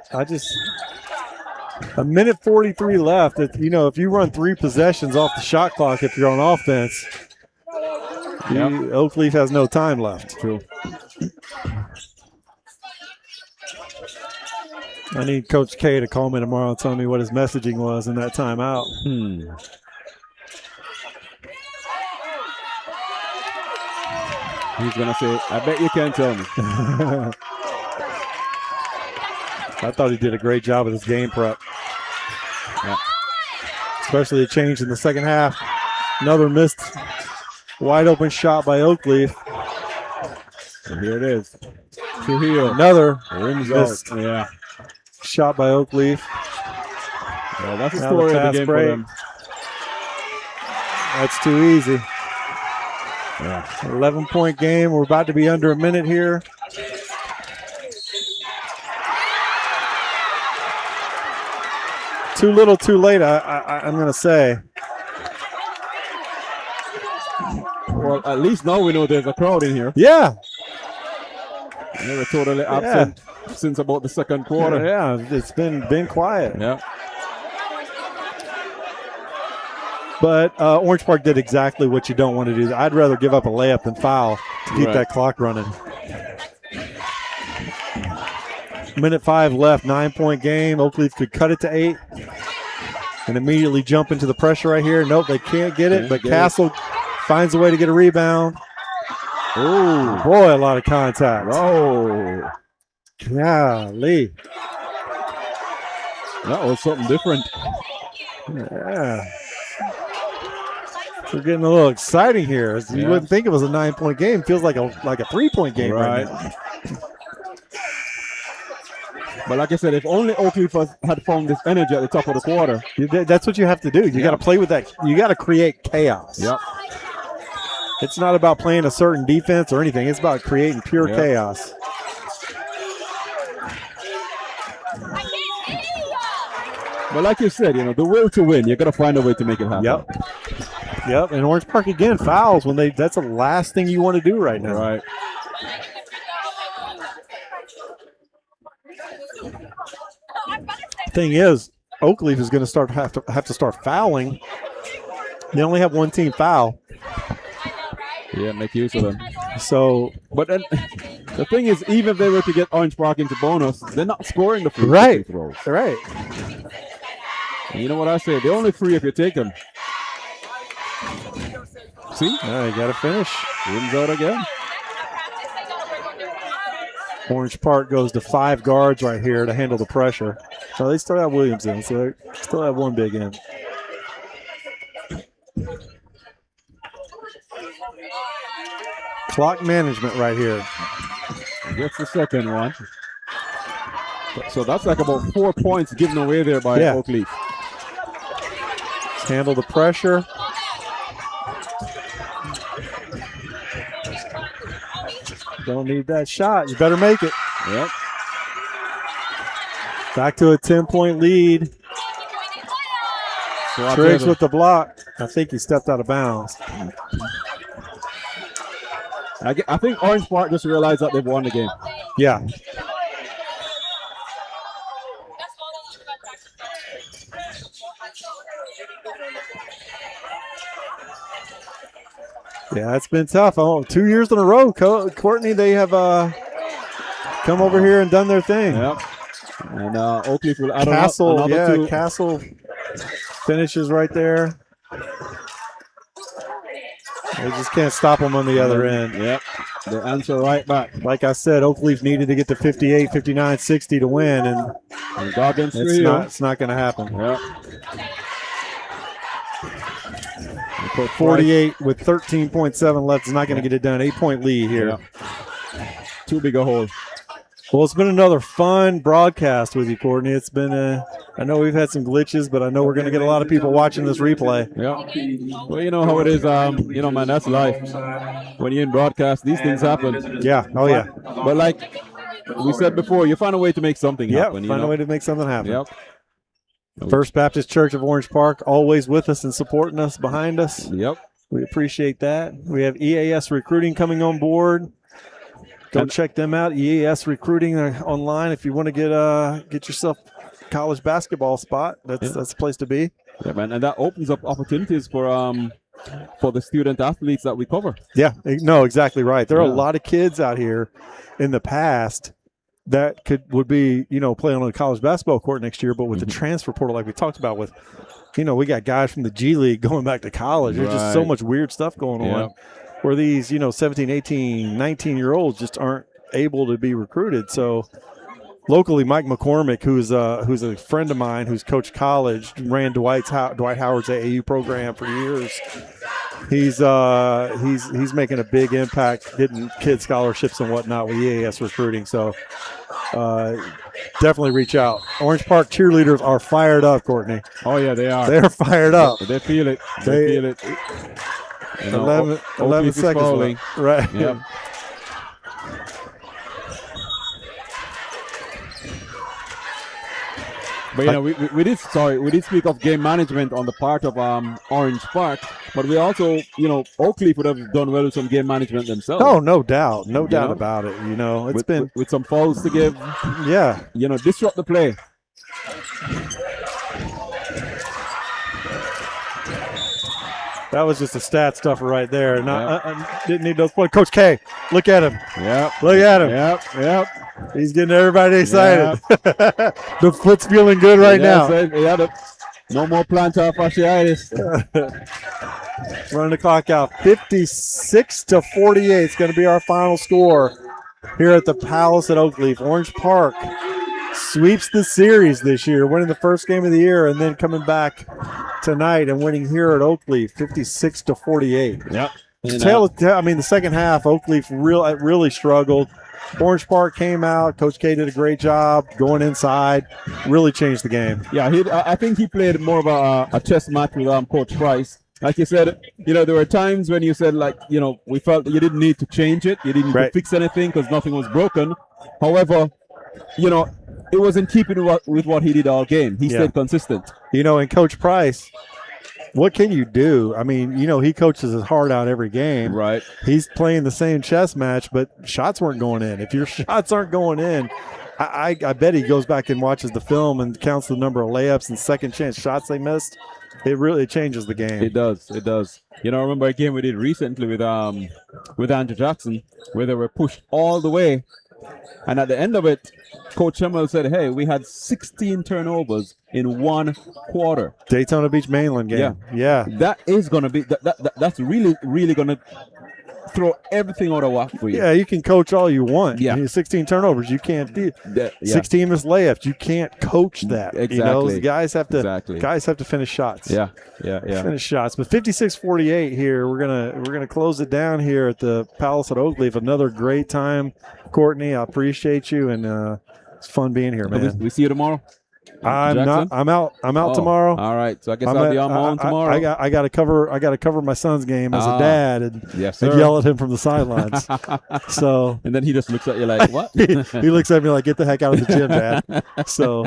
A minute 43 left. If you run 3 possessions off the shot clock, if you're on offense, Oakleaf has no time left. True. I need Coach K to call me tomorrow and tell me what his messaging was in that timeout. He's going to say, I bet you can't tell me. I thought he did a great job with his game prep. Yeah. Especially the change in the second half. Another missed wide open shot by Oakleaf. So here it is. Trujillo. Another missed shot by Oakleaf. Well, that's the story of the game for them. That's too easy. 11-point game. We're about to be under a minute here. Too little, too late, I'm going to say. Well, at least now we know there's a crowd in here. Yeah. They were totally absent since about the second quarter. Yeah, it's been quiet. Yeah. But Orange Park did exactly what you don't want to do. I'd rather give up a layup than foul to keep that clock running. Minute 5 left, 9-point game. Oakleaf could cut it to 8 and immediately jump into the pressure right here. Nope, they can't get it, but Castle finds a way to get a rebound. Oh, boy, a lot of contact. Oh, golly. That was something different. Yeah. We're getting a little exciting here. You wouldn't think it was a 9-point game. Feels like a 3-point game right now. But like I said, if only Oakleaf had found this energy at the top of the quarter. That's what you have to do. You got to play with that. You got to create chaos. Yep. It's not about playing a certain defense or anything. It's about creating pure chaos. But like you said, the will to win, you got to find a way to make it happen. Yep. And Orange Park again fouls when that's the last thing you want to do right now. Right. Thing is, Oakleaf is going to have to start fouling. They only have one team foul. Yeah, make use of them. So, but then, the thing is, even if they were to get Orange Park into bonus, they're not scoring the free throws. Right. And you know what I say? They're only free if you take them. See? You got to finish. Wins out again. Orange Park goes to 5 guards right here to handle the pressure. So they still have Williams in, so they still have one big end. Clock management right here. Gets the second one. So that's like about 4 points given away there by Oakleaf. Handle the pressure. Don't need that shot. You better make it. Yep. Back to a 10-point lead. Triggs with the block. I think he stepped out of bounds. I think Orange Park just realized that they've won the game. Yeah. Yeah, it's been tough. 2 years in a row, Courtney, they have come over here and done their thing. Yep. And Oakleaf will add Castle, another 2. Castle finishes right there. They just can't stop them on the other end. Yep. They answer right back. Like I said, Oakleaf needed to get to 58, 59, 60 to win, and God them it's not going to happen. Yep. 48 with 13.7 left is not going to get it done. 8-point lead here. Yep. Too big a hole. Well, it's been another fun broadcast with you, Courtney. It's been I know we've had some glitches, but I know we're going to get a lot of people watching this replay. Yeah. Well, you know how it is. Man, that's life. When you're in broadcast, these things happen. Yeah. Oh, yeah. But like we said before, you find a way to make something happen. Find a way to make something happen. Yep. First Baptist Church of Orange Park, always with us and supporting us, behind us. Yep. We appreciate that. We have EAS Recruiting coming on board. Go check them out. EAS Recruiting online if you want to get yourself a college basketball spot. That's the place to be. Yeah, man, and that opens up opportunities for the student athletes that we cover. Yeah, no, exactly right. There are a lot of kids out here in the past that would be, playing on a college basketball court next year, but with the transfer portal like we talked about with, we got guys from the G League going back to college. There's just so much weird stuff going on where these, 17, 18, 19-year-olds just aren't able to be recruited. So locally, Mike McCormick, who's a friend of mine who's coached college, ran Dwight Howard's AAU program for years. He's making a big impact, getting kid scholarships and whatnot with EAS Recruiting. So definitely reach out. Orange Park cheerleaders are fired up, Courtney. Oh yeah, they are. They're fired up. They feel it. They feel it. 11 seconds left. Right. Yep. But we did speak of game management on the part of Orange Park, but we also Oakleaf would have done well with some game management themselves. Oh, no doubt about it. It's been with some fouls to give. Yeah. Disrupt the play. That was just a stat stuffer right there. Didn't need those points. Coach K, look at him. Yep. Look at him. Yep. He's getting everybody excited. Yep. The foot's feeling good right now. No more plantar fasciitis. Running the clock out. 56-48 is going to be our final score here at the Palace at Oakleaf. Orange Park sweeps the series this year, winning the first game of the year and then coming back tonight and winning here at Oakleaf 56-48. Yep. The second half, Oakleaf really struggled. Orange Park came out. Coach K did a great job going inside. Really changed the game. Yeah, I think he played more of a chess match with Coach Price. Like you said, there were times when you said, we felt that you didn't need to change it. You didn't need to fix anything because nothing was broken. However, it was in keeping with what he did all game. He stayed consistent. And Coach Price, what can you do? I mean, he coaches his heart out every game. Right. He's playing the same chess match, but shots weren't going in. If your shots aren't going in, I bet he goes back and watches the film and counts the number of layups and second chance shots they missed. It really changes the game. It does. I remember a game we did recently with Andrew Jackson where they were pushed all the way. And at the end of it, Coach Hemmel said, hey, we had 16 turnovers in one quarter. Daytona Beach Mainland game. Yeah. That is going to be, that's really, really going to throw everything out of whack for you. Yeah, you can coach all you want. Yeah. 16 turnovers, you can't do. 16 missed layups, you can't coach that. Exactly. Guys have to finish shots. Yeah. Finish shots. But 56-48 here. We're gonna close it down here at the Palace at Oakleaf. Another great time, Courtney. I appreciate you, and it's fun being here, man. We see you tomorrow. I'm out tomorrow. All right. So I guess I'll be on my own tomorrow. I got to cover my son's game as a dad and yell at him from the sidelines. So and then he just looks at you like, what? he looks at me like, get the heck out of the gym, Dad. So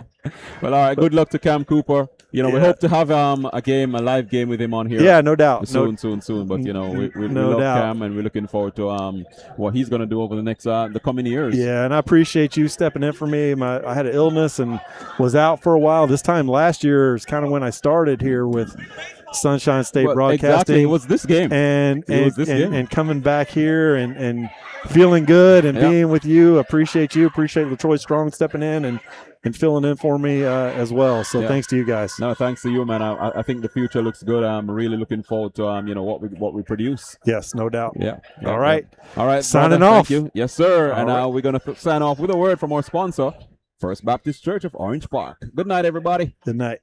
well, all right. Good luck to Cam Cooper. We hope to have a live game with him on here. Yeah, no doubt. Soon. But we love Cam, and we're looking forward to what he's gonna do over the next the coming years. Yeah, and I appreciate you stepping in for me. I had an illness and was out for a while. This time last year is kind of when I started here with Sunshine State Broadcasting. Exactly. It was this game. And coming back here and feeling good and being with you. Appreciate you. Appreciate LaTroy Strong stepping in and filling in for me as well. So thanks to you guys. No, thanks to you, man. I think the future looks good. I'm really looking forward to what we produce. Yes, no doubt. Yeah. All right. Signing off. Thank you. Yes, sir. And now we're gonna sign off with a word from our sponsor, First Baptist Church of Orange Park. Good night, everybody. Good night.